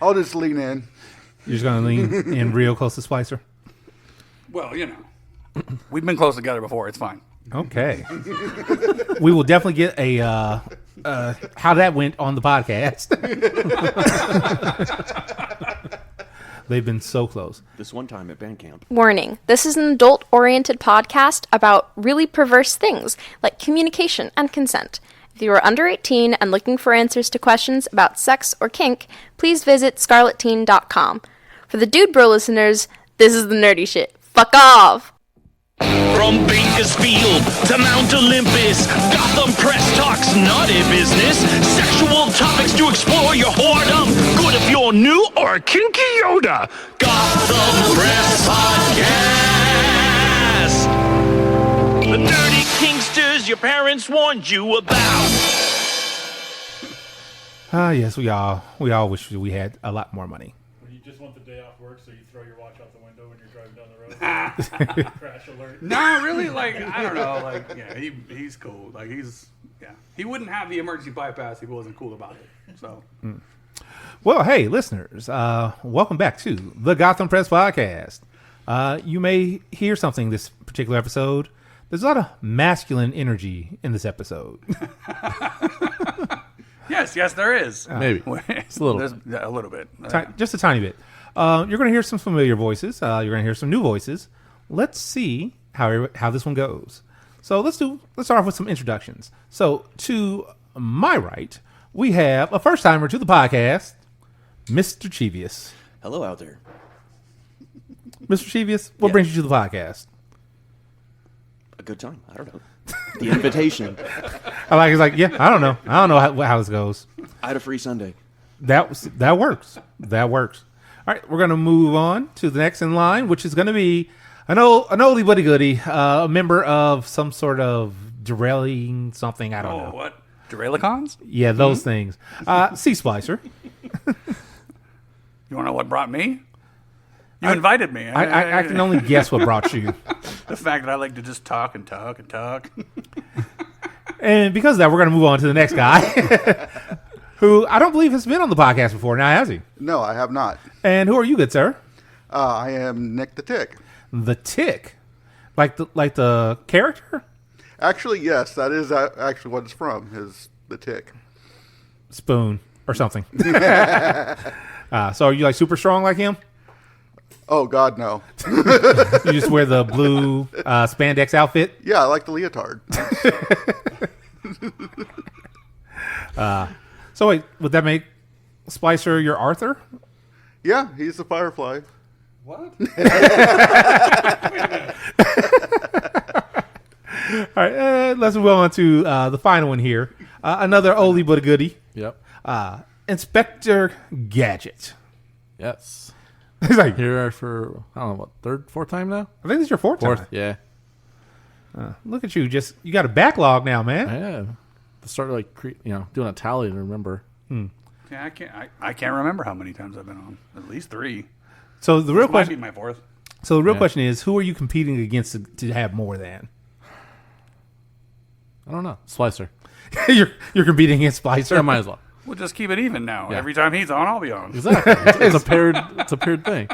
I'll just lean in. You're just going to lean in real close to Spicer? Well, we've been close together before. It's fine. Okay. We will definitely get a how that went on the podcast. They've been so close. This one time at band camp. Warning, this is an adult-oriented podcast about really perverse things like communication and consent. If you are under 18 and looking for answers to questions about sex or kink, please visit scarletteen.com. For the Dude Bro listeners, this is the nerdy shit. Fuck off! From Bakersfield to Mount Olympus, Gotham Press talks naughty business. Sexual topics to explore your whoredom. Good if you're new or a kinky Yoda. Gotham Press Podcast. The nerdy kinksters your parents warned you about. Yes, we all wish we had a lot more money. You just want the day off work, so you throw your watch out the window when you're driving down the road. Crash alert. No, really, I don't know. He's cool. He wouldn't have the emergency bypass if he wasn't cool about it. So. Well, hey, listeners, welcome back to the Gotham Press Podcast. You may hear something this particular episode. There's a lot of masculine energy in this episode. Yes, there is. Maybe. It's a little bit. Just a tiny bit. You're going to hear some familiar voices. You're going to hear some new voices. Let's see how this one goes. So let's start off with some introductions. So to my right, we have a first timer to the podcast, Mr. Cheevius. Hello out there. Mr. Cheevius, what brings you to the podcast? A good time. I don't know. The invitation. He's like, yeah, I don't know how this goes. I had a free Sunday. That works. That works. All right, we're going to move on to the next in line, which is going to be an oldie buddy goodie, a member of some sort of derailing something. I don't know. What? Derailicons? Yeah, those things. Sea Splicer. You want to know what brought me? You invited me. I can only guess what brought you. The fact that I like to just talk and talk and talk. And because of that, we're going to move on to the next guy, who I don't believe has been on the podcast before. Now, has he? No, I have not. And who are you, good sir? I am Nick the Tick. The Tick, like the character. Actually, yes, that is actually what it's from. Is the Tick Spoon or something? So are you like super strong like him? Oh God, no. You just wear the blue spandex outfit? Yeah, I like the leotard. So wait, would that make Splicer your Arthur? Yeah, he's the Firefly. What? All right, let's move on to the final one here. Another oldie but a goodie. Yep. Inspector Gadget. Yes. He's like, Here for, I don't know, what, third, fourth time now? I think this is your fourth time. Yeah. Look at you, you got a backlog now, man. Yeah. To start doing a tally to remember. Yeah, I can't remember how many times I've been on. At least 3. So the real This might question, be my 4th. so the real question is, who are you competing against to have more than? I don't know. Splicer. you're competing against Splicer. Yeah, might as well. We'll just keep it even now. Yeah. Every time he's on, I'll be on. Exactly. It's a paired thing.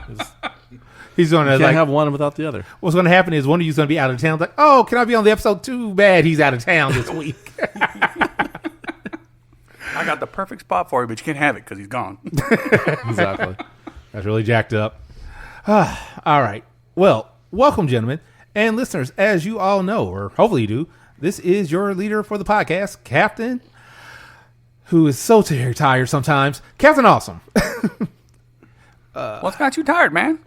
He's going to You can't have one without the other. What's going to happen is one of you's going to be out of town. It's like, oh, can I be on the episode? Too bad he's out of town this week. I got the perfect spot for you, but you can't have it because he's gone. Exactly. That's really jacked up. All right. Well, welcome, gentlemen and listeners. As you all know, or hopefully you do, this is your leader for the podcast, Captain, who is so tired sometimes. Captain Awesome. What's got you tired, man?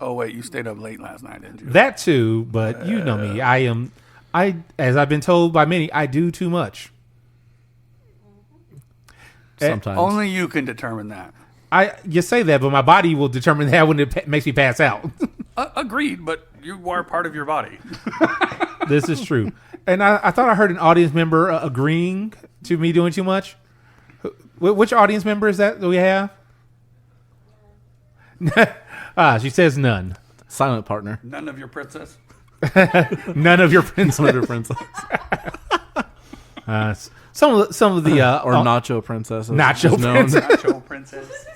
Oh, wait, you stayed up late last night, didn't you? That too, but you know me. As I've been told by many, I do too much. Sometimes. Only you can determine that. You say that, but my body will determine that when it makes me pass out. Agreed, but you are part of your body. This is true. And I thought I heard an audience member agreeing to me doing too much. Which audience member is that we have? She says none. Silent partner. None of your princess. None of your princess. None of your princess. Some of the or Nacho princess. Nacho princess. Nacho princess.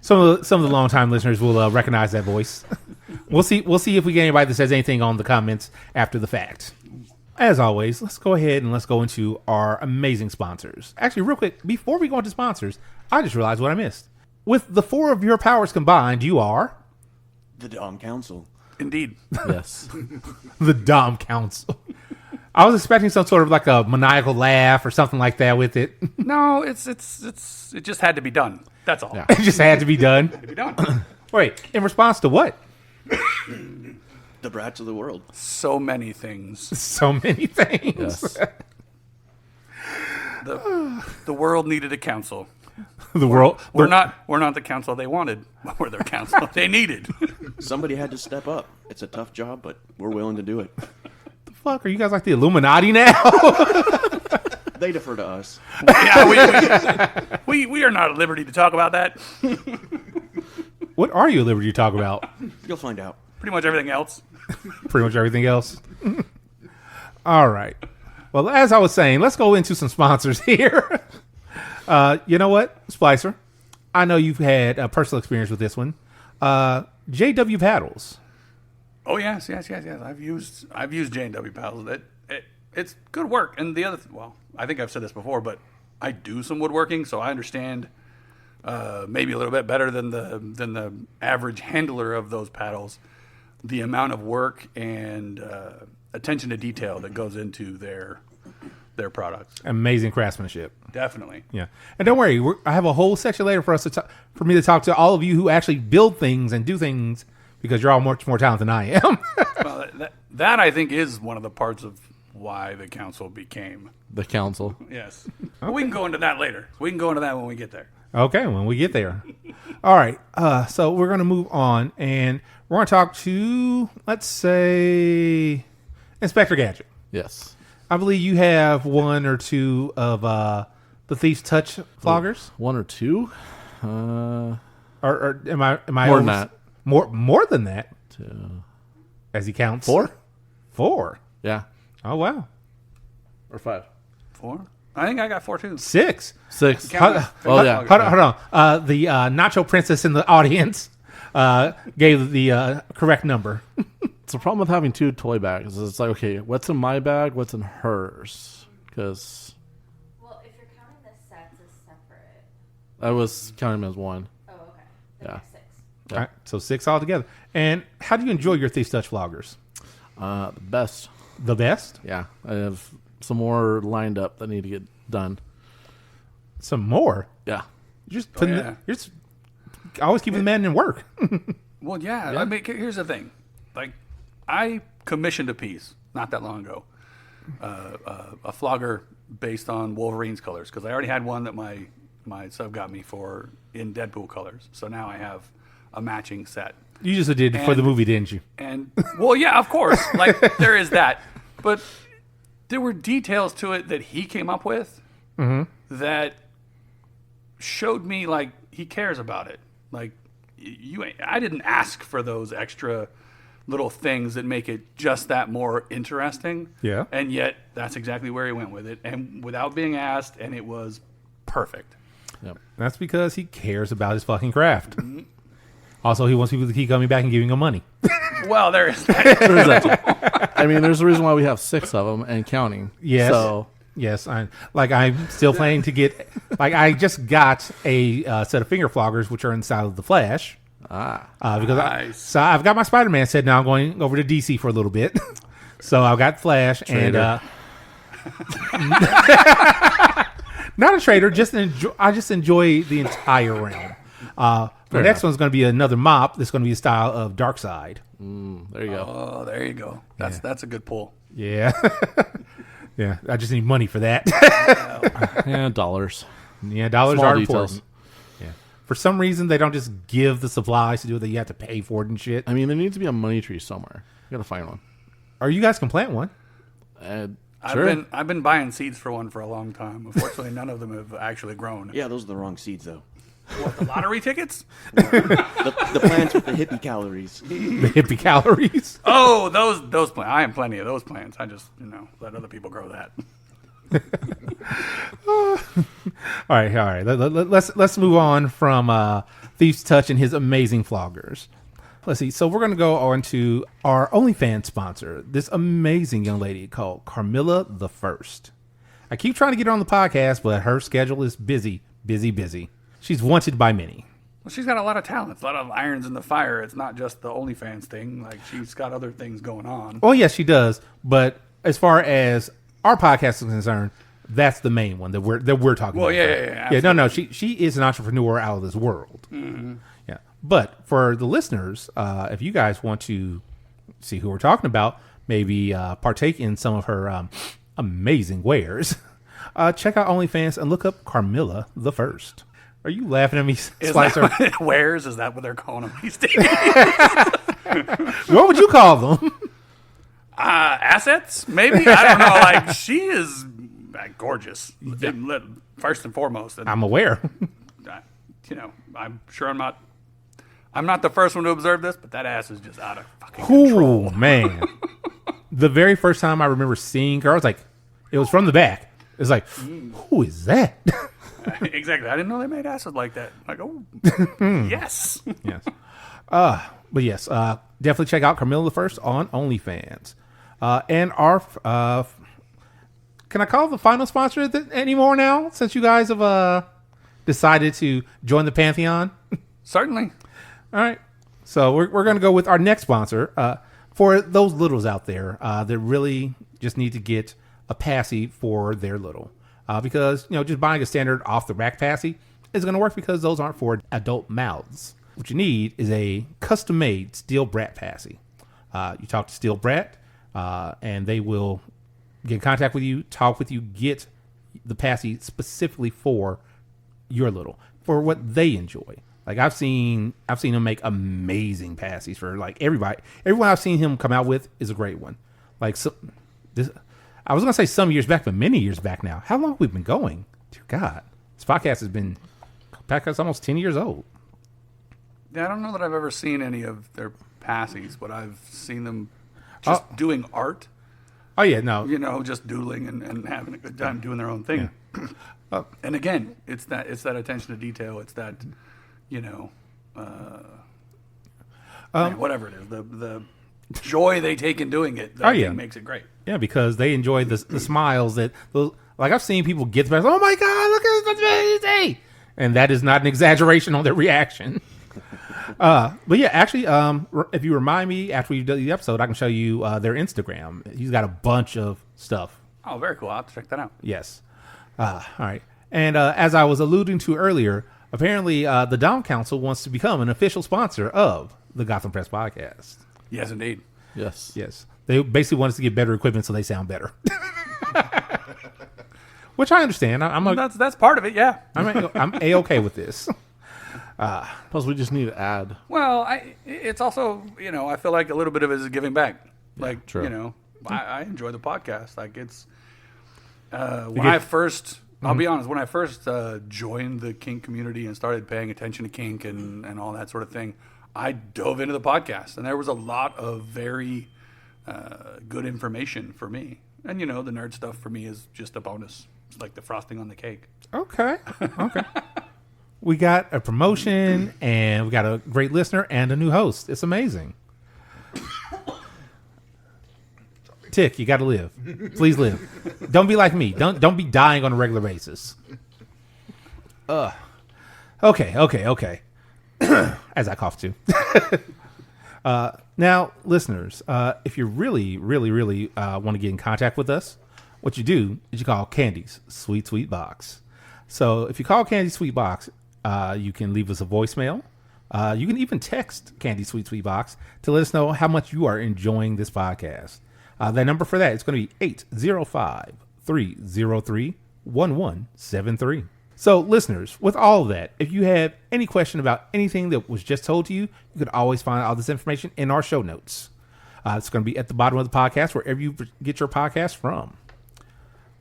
Some of the longtime listeners will recognize that voice. We'll see if we get anybody that says anything on the comments after the fact. As always, let's go ahead and let's go into our amazing sponsors. Actually, real quick, before we go into sponsors, I just realized what I missed. With the 4 of your powers combined, you are The Dom Council. Indeed. Yes. the Dom Council. I was expecting some sort of like a maniacal laugh or something like that with it. No, it just had to be done. That's all. Yeah. It just had to be done. Had to be done. Wait, in response to what? The brats of the world. So many things. So many things. Yes. The world needed a council. The world. We're not the council they wanted, but we're their council they needed. Somebody had to step up. It's a tough job, but we're willing to do it. Fuck, are you guys like the Illuminati now? They defer to us. Yeah, we are not at liberty to talk about that. What are you at liberty to talk about? You'll find out. Pretty much everything else. Pretty much everything else. All right. Well, as I was saying, let's go into some sponsors here. You know what, Splicer? I know you've had a personal experience with this one. JW Paddles. Oh yes. I've used J&W paddles. It's good work. And the other, I think I've said this before, but I do some woodworking, so I understand maybe a little bit better than the average handler of those paddles the amount of work and attention to detail that goes into their products. Amazing craftsmanship. Definitely. Yeah, and don't worry, I have a whole section later for me to talk to all of you who actually build things and do things, because you're all much more talented than I am. Well, that I think is one of the parts of why the council became. The council. Yes. But we can go into that later. We can go into that when we get there. Okay, when we get there. All right, so we're going to move on, and we're going to talk to, let's say, Inspector Gadget. Yes. I believe you have 1 or 2 of the Thief's Touch floggers. 1 or 2? Or am I More than that. More than that? 2. As he counts. 4? 4. Yeah. Oh, wow. Or 5. 4? I think I got 4 too. 6. 6. Count Oh, yeah. Hold on. The Nacho Princess in the audience gave the correct number. It's the problem with having 2 toy bags. It's like, okay, what's in my bag? What's in hers? Because Well, if you're counting the sets as separate. I was counting them as 1. Oh, okay. Yeah. 6. All right, so 6 altogether. And how do you enjoy your Thief's Touch floggers? The best. The best? Yeah. I have some more lined up that need to get done. Some more? Yeah. You're just putting yeah. you're just always keeping the man in work. Well, yeah. I mean, here's the thing. Like, I commissioned a piece not that long ago, a flogger based on Wolverine's colors, because I already had one that my sub got me for in Deadpool colors. So now I have a matching set. You just did it for the movie, didn't you? And well, yeah, of course. Like, there is that, but there were details to it that he came up with that showed me like he cares about it. Like, I didn't ask for those extra little things that make it just that more interesting. Yeah. And yet that's exactly where he went with it, and without being asked, and it was perfect. Yep. That's because he cares about his fucking craft. Also, he wants people to keep coming back and giving him money. Well, there is that. There's that. I mean, there's a reason why we have 6 of them and counting. Yes. So Yes, I'm still planning to get. Like, I just got a set of finger floggers, which are inside of the Flash. Because Nice. so I've got my Spider-Man set now. I'm going over to DC for a little bit. So I've got Flash and not a trader. I just enjoy the entire realm. The next one's going to be another mop. That's going to be a style of Darkseid. there you go. Oh, there you go. That's a good pull. Yeah. Yeah, I just need money for that. Yeah, dollars. Yeah, dollars Small are details. important. Yeah. For some reason, they don't just give the supplies to do it. That you have to pay for it and shit. I mean, there needs to be a money tree somewhere. You gotta find one. Or you guys can plant one. Sure. I've been buying seeds for one for a long time. Unfortunately, none of them have actually grown. Yeah, those are the wrong seeds, though. What, the lottery tickets? The plants with the hippie calories. The hippie calories. Oh, those plants. I have plenty of those plants. I just let other people grow that. All right. Let's move on from Thief's Touch and his amazing vloggers. Let's see. So we're going to go on to our OnlyFans sponsor, this amazing young lady called Carmilla the First. I keep trying to get her on the podcast, but her schedule is busy. She's wanted by many. Well, she's got a lot of talents, a lot of irons in the fire. It's not just the OnlyFans thing. Like, she's got other things going on. Oh, yes, she does. But as far as our podcast is concerned, that's the main one that we're talking about. Well, yeah. No. She is an entrepreneur out of this world. Mm-hmm. Yeah. But for the listeners, if you guys want to see who we're talking about, maybe partake in some of her amazing wares, check out OnlyFans and look up Carmilla the First. Are you laughing at me, Slicer? Wares? Is that what they're calling them these days? What would you call them? Assets? Maybe? I don't know. Like, she is gorgeous. First and foremost. And, I'm aware. I'm sure I'm not the first one to observe this, but that ass is just out of fucking control. Oh, man. The very first time I remember seeing her, I was like, it was from the back. It's like, who is that? Exactly. I didn't know they made asses like that. Like, oh, yes. Yes. But yes, definitely check out Carmilla the First on OnlyFans. And our, can I call the final sponsor anymore now, since you guys have decided to join the Pantheon? Certainly. All right. So we're going to go with our next sponsor. For those littles out there that really just need to get a passy for their little. Because, just buying a standard off-the-rack passy is going to work because those aren't for adult mouths. What you need is a custom-made Steel Brat passy. You talk to Steel Brat, and they will get in contact with you, talk with you, get the passy specifically for your little, for what they enjoy. Like, I've seen him make amazing passies for, like, everybody. Everyone I've seen him come out with is a great one. Like, I was going to say some years back, but many years back now. How long have we been going? Dear God. This podcast has been almost 10 years old. Yeah, I don't know that I've ever seen any of their passies, but I've seen them just doing art. Oh, yeah, no. Just doodling and having a good time doing their own thing. Yeah. And again, it's that attention to detail. It's that, whatever it is, the joy they take in doing it. That I think makes it great. Yeah, because they enjoy the smiles that, like, I've seen people get the best. Oh my God, look at this, that's amazing! And that is not an exaggeration on their reaction. But yeah, actually, if you remind me after we do the episode, I can show you their Instagram. He's got a bunch of stuff. Oh, very cool. I'll have to check that out. Yes. All right. And as I was alluding to earlier, apparently the Dom Council wants to become an official sponsor of the Gotham Press podcast. Yes, indeed. Yes. They basically want us to get better equipment so they sound better. Which I understand. That's part of it, yeah. I'm A-okay with this. Plus, we just need to add. Well, it's also, I feel like a little bit of it is giving back. Like, true. I enjoy the podcast. Like, it's when I first, I'll be honest, when I first joined the kink community and started paying attention to kink and all that sort of thing, I dove into the podcast, and there was a lot of very good information for me. And, the nerd stuff for me is just a bonus. It's like the frosting on the cake. Okay. We got a promotion, and we got a great listener and a new host. It's amazing. Tick, you got to live. Please live. Don't be like me. Don't be dying on a regular basis. Okay. As I cough too. Now, listeners, if you really want to get in contact with us, what you do is you call Candy's Sweet Box. So if you call Candy's Sweet Box, you can leave us a voicemail. You can even text Candy's Sweet Box to let us know how much you are enjoying this podcast. That number for that is going to be 805-303-1173. So, listeners, with all of that, if you have any question about anything that was just told to you, you could always find all this information in our show notes. It's going to be at the bottom of the podcast, wherever you get your podcast from.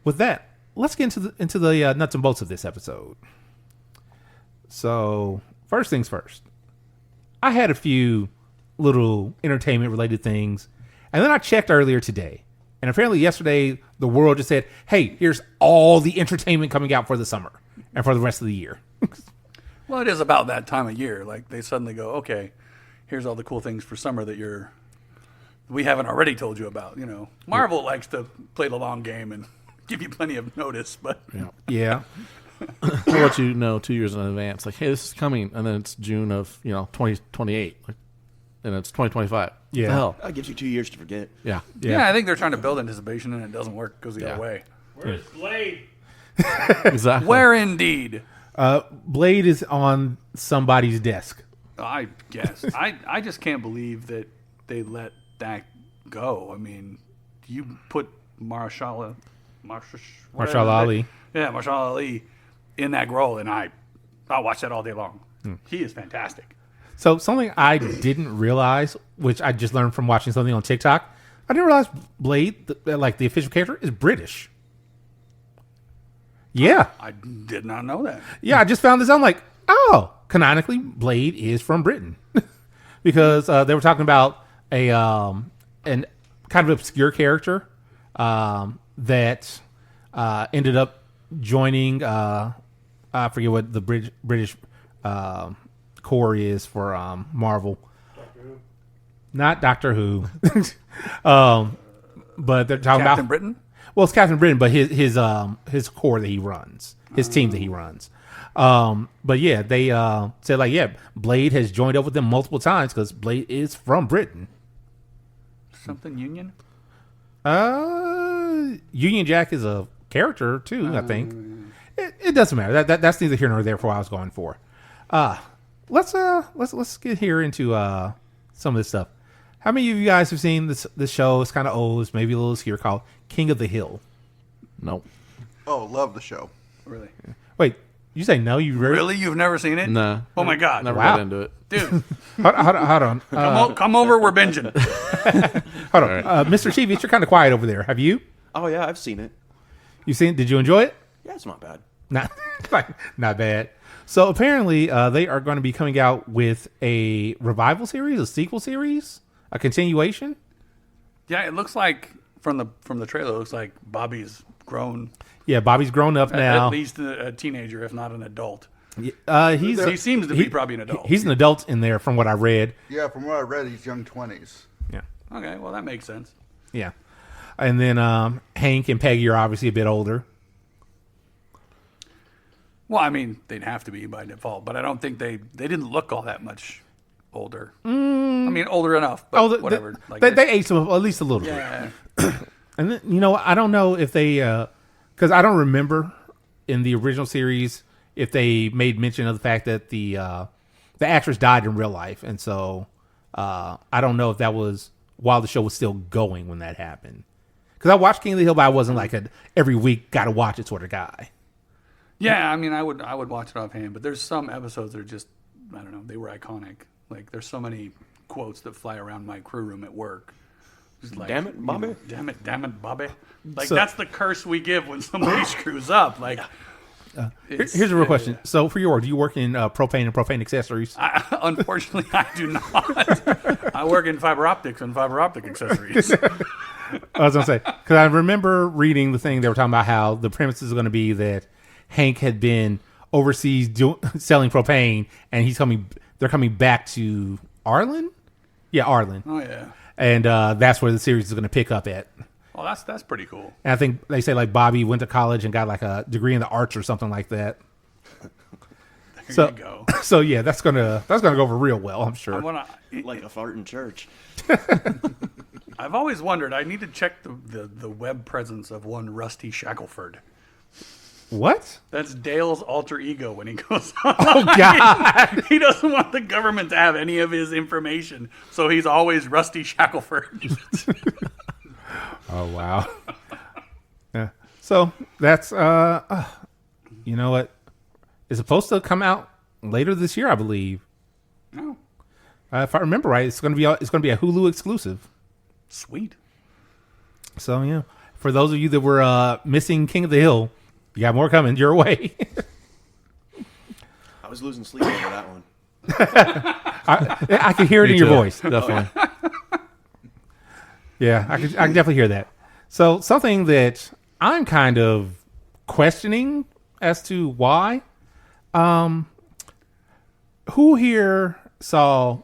With that, let's get into the nuts and bolts of this episode. So, first things first. I had a few little entertainment-related things, and then I checked earlier today. And apparently yesterday, the world just said, hey, here's all the entertainment coming out for the summer and for the rest of the year. Well, it is about that time of year. Like they suddenly go, okay, here's all the cool things for summer that we haven't already told you about. You know, Marvel likes to play the long game and give you plenty of notice, but Yeah. They'll let you know 2 years in advance. Like, hey, this is coming, and then it's June of 2028, and it's 2025. Yeah. What the hell? That gives you 2 years to forget. Yeah. yeah, I think they're trying to build anticipation and it doesn't work because the other way. Where's Blade? Exactly. Where indeed? Blade is on somebody's desk. I guess. I just can't believe that they let that go. I mean, you put Marshall Ali. Yeah, Marshall Ali in that role, and I'll watch that all day long. He is fantastic. So something I didn't realize, which I just learned from watching something on TikTok, I didn't realize Blade, the official character, is British. Yeah. I did not know that. Yeah, I just found this out. I'm like, oh, canonically, Blade is from Britain. Because they were talking about an kind of obscure character that ended up joining, I forget what the British core is for Marvel. Doctor Who? Not Doctor Who. But they're talking Captain about Britain? Well, it's Captain Britain, but his core that he runs, his team that he runs. But yeah, they said like, yeah, Blade has joined up with them multiple times because Blade is from Britain. Something Union? Union Jack is a character too, I think. It doesn't matter. That's neither here nor there for what I was going for. Let's get here into some of this stuff. How many of you guys have seen this show? It's kind of old. It's maybe a little obscure, called King of the Hill. Nope. Oh, love the show. Really? Wait, you say no? You Really? You've never seen it? Nah. Oh my God. Never Wow. got into it. Dude, Hold on. come over. We're binging. Hold on. Mr. Cheevies, you're kind of quiet over there. Have you? Oh yeah, I've seen it. You seen? Did you enjoy it? Yeah, it's not bad. Not bad. So apparently, they are going to be coming out with a revival series, a sequel series, a continuation. Yeah, it looks like from the trailer, it looks like Bobby's grown. Yeah, Bobby's grown up now. At least a teenager, if not an adult. He seems to be probably an adult. He's an adult in there, from what I read. Yeah, from what I read, he's young 20s. Yeah, Okay, well that makes sense. yeah. And then Hank and Peggy are obviously a bit older. Well, I mean, they'd have to be by default, but I don't think they didn't look all that much older. I mean, older enough, but whatever. They aged them at least a little bit. yeah. And then, I don't know if they, because I don't remember in the original series if they made mention of the fact that the actress died in real life, and so I don't know if that was while the show was still going when that happened. Because I watched King of the Hill, but I wasn't like every week got to watch it sort of guy. Yeah, I mean, I would watch it offhand, but there's some episodes that are just, I don't know, they were iconic. Like, there's so many quotes that fly around my crew room at work. Just like, Damn it, Bobby. Damn it, Bobby. Like, So- that's the curse we give when somebody screws up. Like, Here's a real question. So for your work, do you work in propane and propane accessories? Unfortunately, I do not. I work in fiber optics and fiber optic accessories. I was going to say, because I remember reading the thing, they were talking about how the premise is going to be that Hank had been overseas selling propane, and they're coming back to Arlen? Yeah, Arlen. Oh, yeah. And that's where the series is going to pick up at. Well, that's pretty cool. And I think they say like Bobby went to college and got like a degree in the arts or something like that. There you go. So yeah, that's gonna go over real well, I'm sure. Like a fart in church. I've always wondered. I need to check the web presence of one Rusty Shackelford. What? That's Dale's alter ego when he goes on. Oh God! He doesn't want the government to have any of his information, so he's always Rusty Shackelford. Oh wow. Yeah. So that's you know what? It's supposed to come out later this year, I believe. No. If I remember right, it's going to be a Hulu exclusive. Sweet. So yeah, for those of you that were missing King of the Hill, you got more coming your way. I was losing sleep over that one. I can hear it in your too. voice. Definitely. Yeah, I can definitely hear that. So something that I'm kind of questioning as to why. Who here saw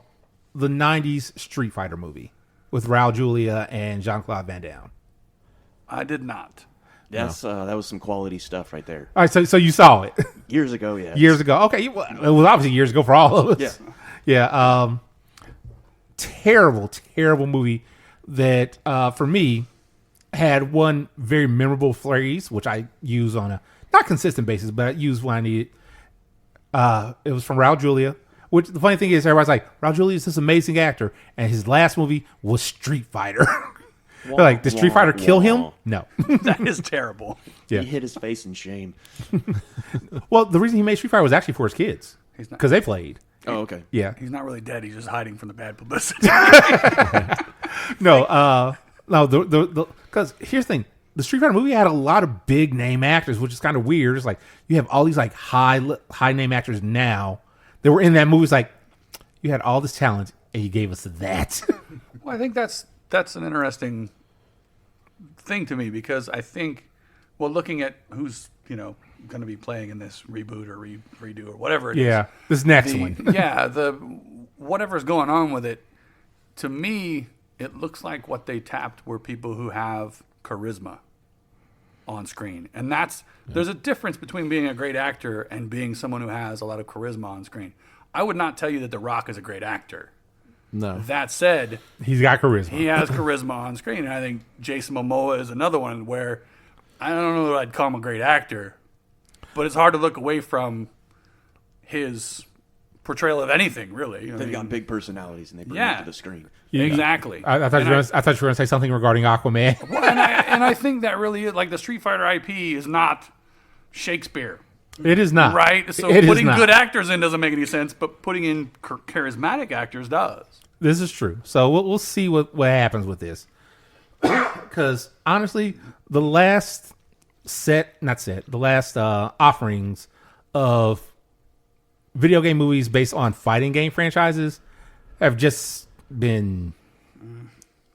the '90s Street Fighter movie with Raul Julia and Jean-Claude Van Damme? I did not. That's that was some quality stuff right there. All right, so you saw it Years ago, yeah. years ago. Okay, well, it was obviously years ago for all of us. Yeah. Terrible movie that for me had one very memorable phrase, which I use on a not consistent basis, but I use when I need it. It was from Raul Julia. Which the funny thing is, everybody's like, Raul Julia is this amazing actor, and his last movie was Street Fighter. They're like, did Street Fighter kill him? No. That is terrible. Yeah. He hit his face in shame. Well, the reason he made Street Fighter was actually for his kids He's not. because they played. Oh, okay. Yeah. He's not really dead. He's just hiding from the bad publicity. No. Because here's the thing: the Street Fighter movie had a lot of big name actors, which is kind of weird. It's like you have all these like high name actors now that were in that movie. It's like you had all this talent and you gave us that. Well, I think that's an interesting thing to me because I think, well, looking at who's going to be playing in this reboot or redo or whatever it is. Yeah, this next one. The whatever's going on with it, to me, it looks like what they tapped were people who have charisma on screen, and there's a difference between being a great actor and being someone who has a lot of charisma on screen. I would not tell you that The Rock is a great actor. No. That said, He's got charisma. he has charisma on screen. And I think Jason Momoa is another one where I don't know that I'd call him a great actor, but it's hard to look away from his portrayal of anything, really. They've got big personalities and they bring it to the screen. Exactly. I thought you were going to say something regarding Aquaman. Well, and I think that really is, like, the Street Fighter IP is not Shakespeare, It is not. right? So It is putting not. good actors in doesn't make any sense, but putting in charismatic actors does. This is true. So we'll see what happens with this. Because honestly, the last offerings of video game movies based on fighting game franchises have just been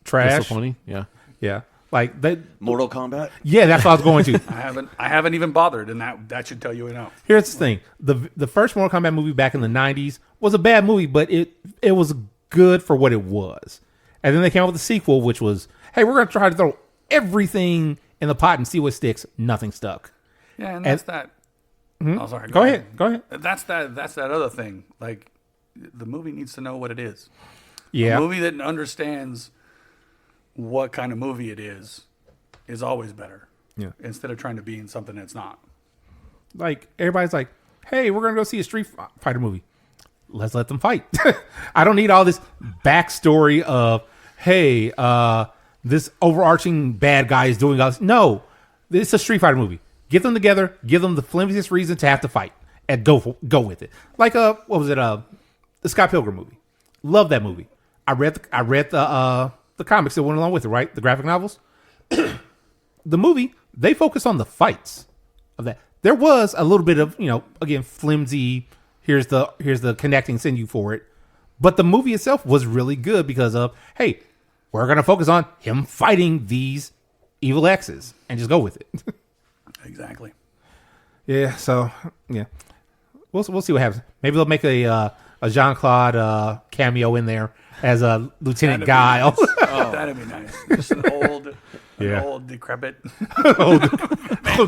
trash. Disappointing. Yeah. Yeah. Like that. Mortal Kombat? Yeah, that's what I was going to. I haven't even bothered, and that should tell you enough. Here's the thing: the first Mortal Kombat movie back in the '90s was a bad movie, but it was good for what it was. And then they came out with the sequel, which was, hey, we're going to try to throw everything in the pot and see what sticks. Nothing stuck. Yeah, and that's that. Oh, sorry. Go ahead. That's that other thing. Like, the movie needs to know what it is. Yeah. A movie that understands what kind of movie it is always better. Yeah. Instead of trying to be in something that's not. Like, everybody's like, hey, we're going to go see a Street Fighter movie. Let's let them fight. I don't need all this backstory of, hey, this overarching bad guy is doing all this. No, it's a Street Fighter movie. Get them together, give them the flimsiest reason to have to fight, and go with it. Like, what was it? The Scott Pilgrim movie. Love that movie. I read the comics that went along with it, right? The graphic novels. The movie, they focus on the fights of that. There was a little bit of, again, flimsy. Here's the connecting sinew for it, but the movie itself was really good because of, hey, we're gonna focus on him fighting these evil exes and just go with it. Exactly. Yeah. So yeah, we'll see what happens. Maybe they'll make a Jean-Claude cameo in there as a Lieutenant Guile. That'd be nice. Just an old decrepit.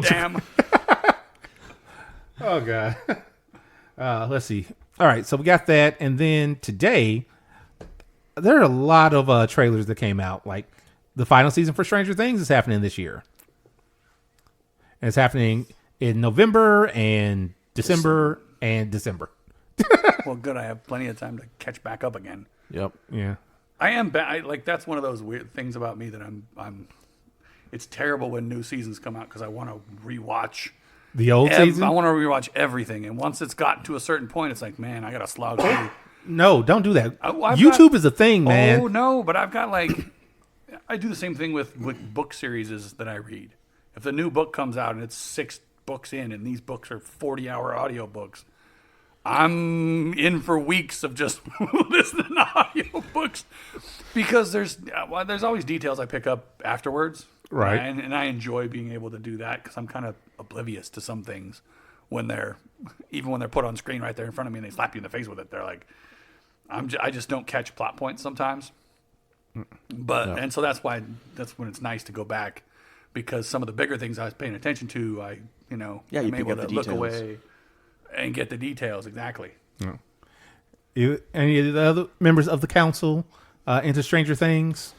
Damn. Oh god. Let's see. All right, so we got that, and then today there are a lot of trailers that came out. Like the final season for Stranger Things is happening this year, and it's happening in November and December and December. Well, good. I have plenty of time to catch back up again. Yep. Yeah. I am like, that's one of those weird things about me that I'm. It's terrible when new seasons come out because I want to rewatch. The old season? I want to rewatch everything, and once it's gotten to a certain point, it's like, man, I got to slog through. No, don't do that. I've YouTube is a thing, man. Oh no, but I've got I do the same thing with book series that I read. If the new book comes out and it's 6 books in, and these books are 40-hour audio books, I'm in for weeks of just listening to audio books because there's always details I pick up afterwards. Right. And I enjoy being able to do that because I'm kind of oblivious to some things when they're put on screen right there in front of me and they slap you in the face with it. They're like, I just don't catch plot points sometimes. But and so that's when it's nice to go back, because some of the bigger things I was paying attention to, I'm pick able up to the look details. away and get the details exactly. Any of the other members of the council into Stranger Things?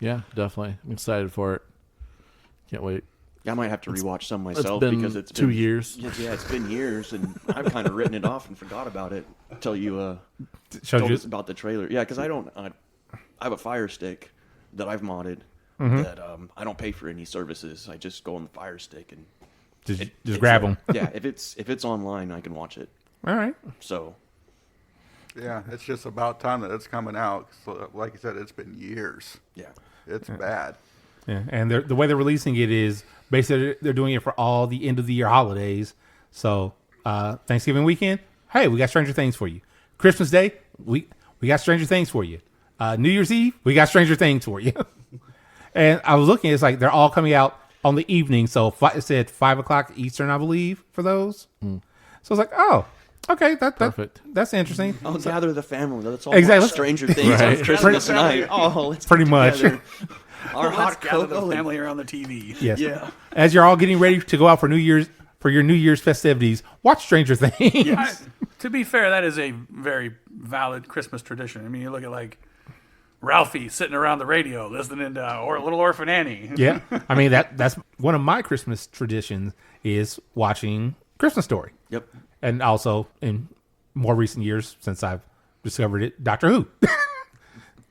Yeah, definitely. I'm excited for it. Can't wait. Yeah, I might have to rewatch some myself been because it's 2 been, years. Yeah, it's been years, and I've kind of written it off and forgot about it until you Showed told you? us about the trailer. Yeah, because I have a Fire Stick that I've modded Mm-hmm. that I don't pay for any services. I just go on the Fire Stick and Just grab them. Yeah, if it's online, I can watch it. All right. So Yeah, it's just about time that it's coming out. So, like you said, it's been years. yeah, It's bad. Yeah, and the way they're releasing it is basically they're doing it for all the end of the year holidays. So Thanksgiving weekend, hey, we got Stranger Things for you. Christmas Day, we got Stranger Things for you. New Year's Eve, we got Stranger Things for you. And I was looking, it's like they're all coming out on the evening. So it said 5 o'clock Eastern, I believe, for those. So I was like, oh, okay, Perfect. that's interesting. I'll gather the family. Let's all Exactly. watch Stranger Things on Christmas night. Oh, let's Pretty get much. together. Our Let's hot gather the cocoa. family around the TV. Yes. Yeah. As you're all getting ready to go out for your New Year's festivities, watch Stranger Things. To be fair, that is a very valid Christmas tradition. I mean, you look at like Ralphie sitting around the radio listening to or Little Orphan Annie. Yeah, I mean that's one of my Christmas traditions is watching Christmas Story. Yep. And also in more recent years, since I've discovered it, Doctor Who.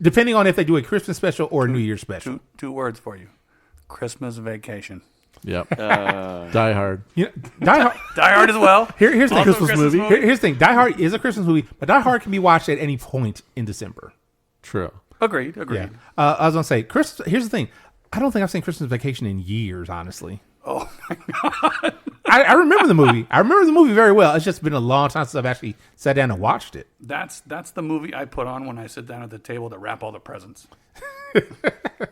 Depending on if they do a Christmas special or a New Year's special. Two words for you: Christmas Vacation. Yep. Die Hard. You know, Die Hard. Die Hard as well. Here's the Also a Christmas Christmas movie. movie. Here's the thing: Die Hard is a Christmas movie, but Die Hard can be watched at any point in December. True. Agreed. Yeah. I was gonna say, here's the thing: I don't think I've seen Christmas Vacation in years, honestly. Oh my god! I remember the movie. I remember the movie very well. It's just been a long time since I've actually sat down and watched it. That's the movie I put on when I sit down at the table to wrap all the presents.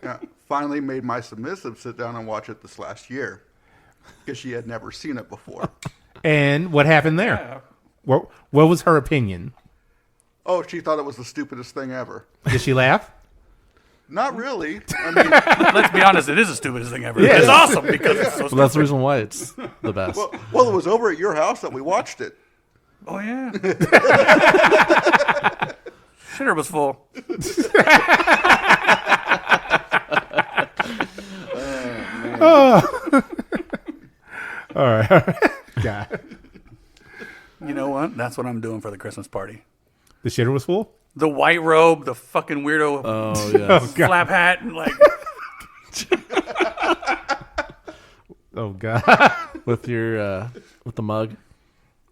Yeah, finally made my submissive sit down and watch it this last year because she had never seen it before. And what happened there? What was her opinion? Oh, she thought it was the stupidest thing ever. Did she laugh? Not really. I mean, Let's be honest; it is the stupidest thing ever. Yeah. It's awesome because it's so Well, that's the reason why it's the best. well, it was over at your house that we watched it. Oh yeah. Shitter was full. All right. God. You know what? That's what I'm doing for the Christmas party. The shitter was full? The white robe, the fucking weirdo Oh, yeah. flap hat, and like Oh, God. with your with the mug.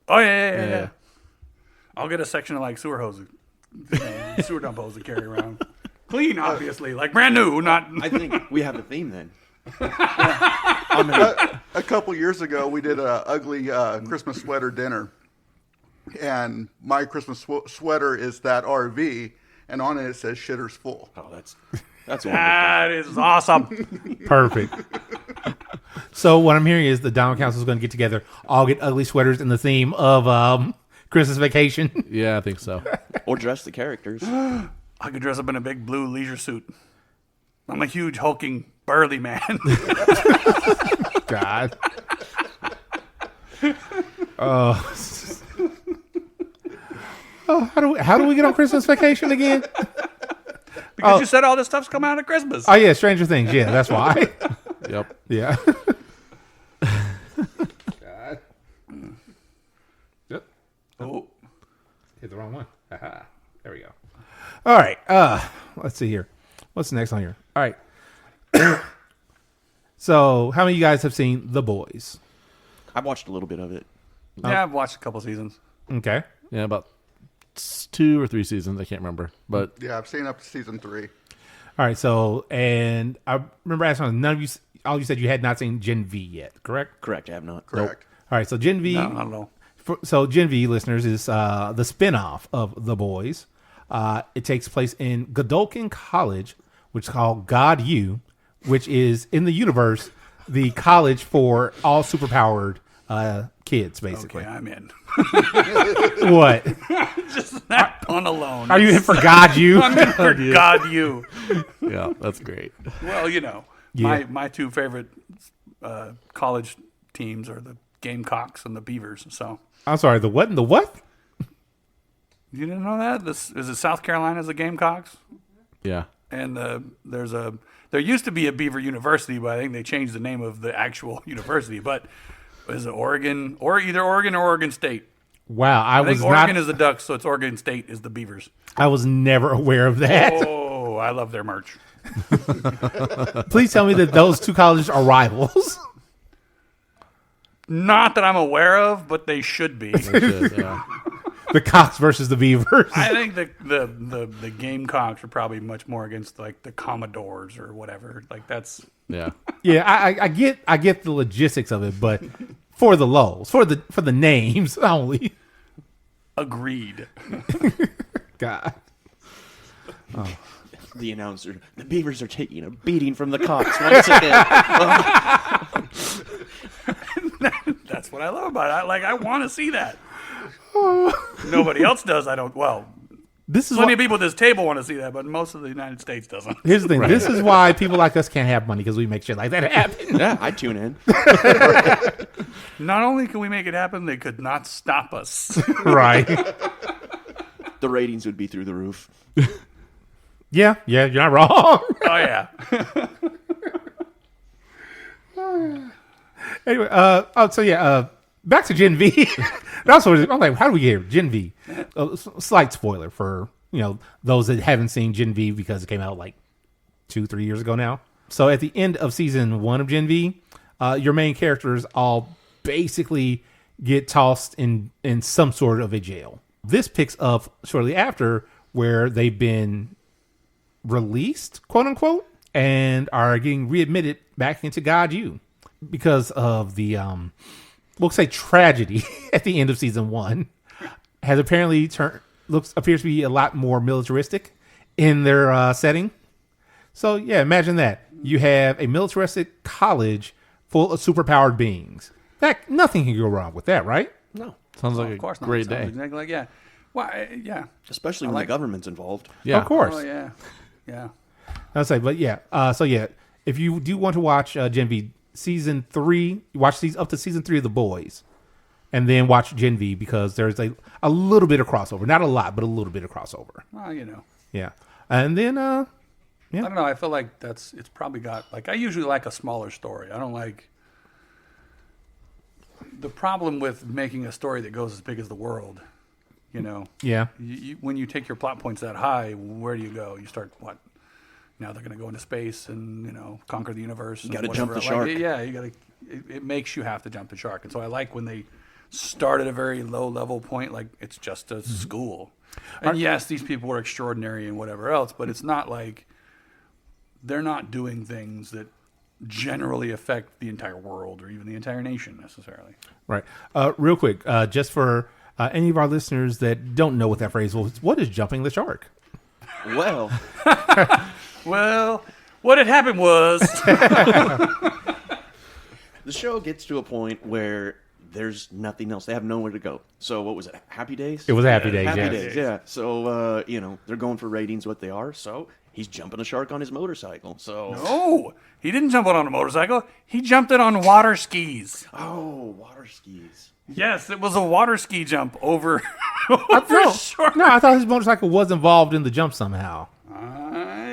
oh yeah. I'll get a section of like sewer hoses, sewer dump hose to carry around. Clean, obviously, like brand new, not. I think we have a theme then. A couple years ago, we did a ugly Christmas sweater dinner, and my Christmas sweater is that RV, and on it says "Shitter's full." Oh, that's wonderful. That is awesome. Perfect. So what I'm hearing is the Donald Council is going to get together, all get ugly sweaters in the theme of Christmas Vacation. Yeah, I think so. Or dress the characters. I could dress up in a big blue leisure suit. I'm a huge hulking burly man. God. Oh, how do we get on Christmas Vacation again? Because you said all this stuff's coming out at Christmas. Oh yeah, Stranger Things. Yeah, that's why. Yep. Yeah. God. Yep. Oh. Hit the wrong one. Aha. There we go. All right. Let's see here. What's next on here? All right. So, how many of you guys have seen The Boys? I watched a little bit of it. Yeah, I've watched a couple seasons. Okay. Yeah, about 2 or 3 seasons. I can't remember. But Yeah, I've seen up to season 3. All right. So, and I remember asking none of you, all you said you had not seen Gen V yet, correct? Correct, I have not. Correct. All right. So, Gen V. No, I don't know. So Gen V listeners is the spinoff of The Boys. It takes place in Godolphin College, which is called God U, which is in the universe the college for all superpowered kids, basically. Okay, I'm in. What? Just that pun alone. Are you in for God, you? I'm in for God, you. Yeah, that's great. Well, Yeah. my two favorite college teams are the Gamecocks and the Beavers. So I'm sorry, the what and the what? you didn't know that? This is it. South Carolina's the Gamecocks, Yeah. and there used to be a Beaver University, but I think they changed the name of the actual university. But is it Oregon or either Oregon or Oregon State? Wow, I think Oregon is the Ducks, so it's Oregon State is the Beavers. I was never aware of that. Oh, I love their merch. Please tell me that those two colleges are rivals. Not that I'm aware of, but they should be. Yeah. The Cox versus the Beavers. I think the Gamecocks are probably much more against like the Commodores or whatever. Like that's Yeah. Yeah, I get the logistics of it, but for the lows, for the names only. agreed. God. The announcer, the Beavers are taking a beating from the Cox once again. That's what I love about it. I want to see that. Nobody else does. I don't. Well, This is plenty why, of people at this table want to see that, but most of the United States doesn't. here's the thing. This is why people like us can't have money, because we make shit like that happen. Yeah, I tune in. Not only can we make it happen, they could not stop us. Right. The ratings would be through the roof. Yeah, you're not wrong. Oh yeah. Anyway, back to Gen V. And also, I'm like, how do we get here? Gen V. Slight spoiler for those that haven't seen Gen V, because it came out like 2-3 years ago now. So at the end of season 1 of Gen V, your main characters all basically get tossed in some sort of a jail. This picks up shortly after, where they've been released, quote unquote, and are getting readmitted back into God U because of the we'll say tragedy at the end of season 1 has apparently appears to be a lot more militaristic in their setting. So yeah, imagine that. You have a militaristic college full of superpowered beings. Nothing can go wrong with that, right? No. Sounds like Of a course not. great Sounds day. Exactly like yeah. Why? Yeah. Especially when the government's involved. Yeah. Of course. Oh yeah. Yeah. I'll say, but yeah. If you do want to watch Gen V season 3, watch these up to season 3 of The Boys, and then watch Gen V, because there's a little bit of crossover, not a lot, but a little bit of crossover. Well, Yeah, and then I don't know. I feel like it's probably got I usually like a smaller story. I don't like the problem with making a story that goes as big as the world. yeah, When you take your plot points that high, where do you go? You start what? Now they're going to go into space and conquer the universe. You got to jump the shark. Yeah, you got to. It makes you have to jump the shark, and so I like when they start at a very low level point, like it's just a school. And yes, these people were extraordinary and whatever else, but it's not like they're not doing things that generally affect the entire world or even the entire nation necessarily. right. Real quick, just for any of our listeners that don't know what that phrase was, what is jumping the shark? Well, Well, what had happened was the show gets to a point where there's nothing else. They have nowhere to go. So what was it? Happy Days? It was Happy Days. Happy Yes. Days, yeah. So, they're going for ratings what they are. So he's jumping a shark on his motorcycle. So, no, he didn't jump it on a motorcycle. He jumped it on water skis. oh, water skis. Yes, it was a water ski jump over. No, I thought his motorcycle was involved in the jump somehow.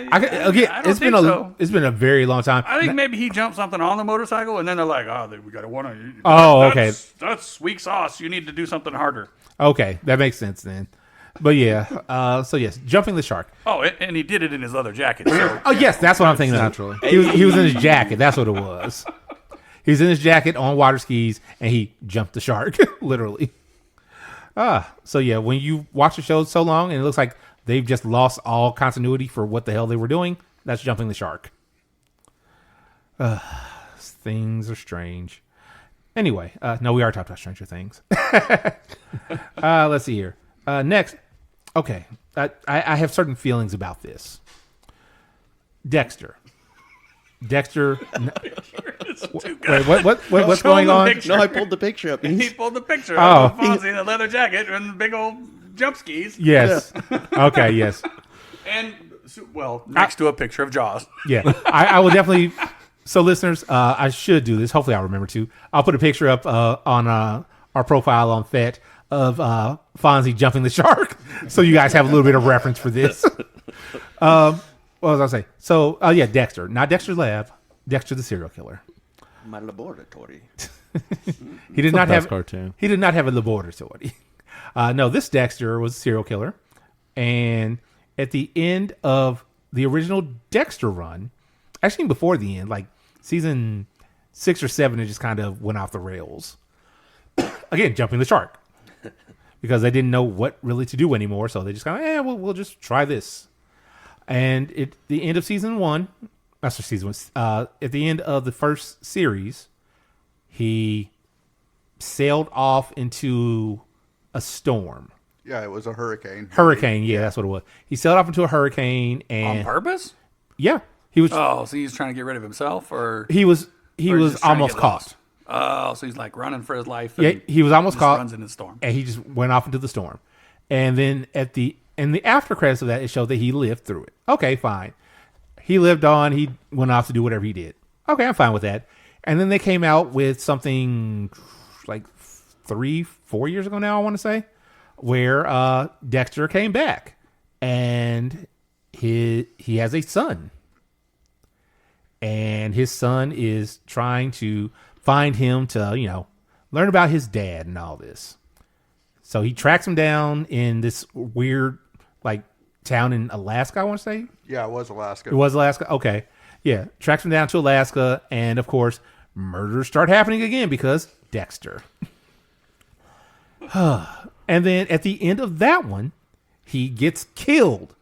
I don't It's been think so. it's been a very long time. I think maybe he jumped something on the motorcycle, and then they're like, "Oh, we got to want to." Oh, okay. That's weak sauce. You need to do something harder. Okay, that makes sense then. But yeah, so yes, jumping the shark. Oh, and he did it in his leather jacket. So. Oh yes, that's what I'm thinking. Naturally. He was in his jacket. That's what it was. He was in his jacket on water skis, and he jumped the shark, literally. So yeah, when you watch the show so long and it looks like they've just lost all continuity for what the hell they were doing, that's jumping the shark. Things are strange. Anyway, no, we are talking about Stranger Things. Let's see here. Next, okay, I have certain feelings about this. Dexter. Dexter. It's too Wait, good. what's Show going him the on? picture. No, I pulled the picture up. He pulled the picture Oh. of Fonzie in a leather jacket and the big old jump skis. Yes. Okay. Yes. And, well, next to a picture of Jaws. Yeah. I will definitely. So, listeners, I should do this. Hopefully, I'll remember to. I'll put a picture up on our profile on FET of Fonzie jumping the shark, so you guys have a little bit of reference for this. What was I say? So, yeah, Dexter, not Dexter's Lab, Dexter the serial killer. My laboratory. He did not best have cartoon. He did not have a laboratory. No, this Dexter was a serial killer, and at the end of the original Dexter run, actually before the end, like season 6 or 7, it just kind of went off the rails. Again, jumping the shark. Because they didn't know what really to do anymore, so they just kind of, we'll just try this. And at the end of season 1, that's for season 1, at the end of the first series, he sailed off into a storm. Yeah, it was a hurricane. Hurricane, yeah, that's what it was. He sailed off into a hurricane, On and purpose? yeah, he was Oh, so he's trying to get rid of himself? Or he was or he's just trying to almost get caught. lost? Oh, so he's like running for his life. Yeah, And he was almost just caught. runs in the storm. And he just went off into the storm. And then in the after credits of that, it showed that he lived through it. Okay, fine. He lived on. He went off to do whatever he did. Okay, I'm fine with that. And then they came out with something like 3-4 years ago now, I want to say, where Dexter came back, and he has a son, and his son is trying to find him to learn about his dad and all this. So he tracks him down in this weird like town in Alaska, I want to say. Yeah, it was Alaska. It was Alaska. Okay. Yeah. Tracks him down to Alaska. And of course, murders start happening again because Dexter. And then at the end of that one, he gets killed.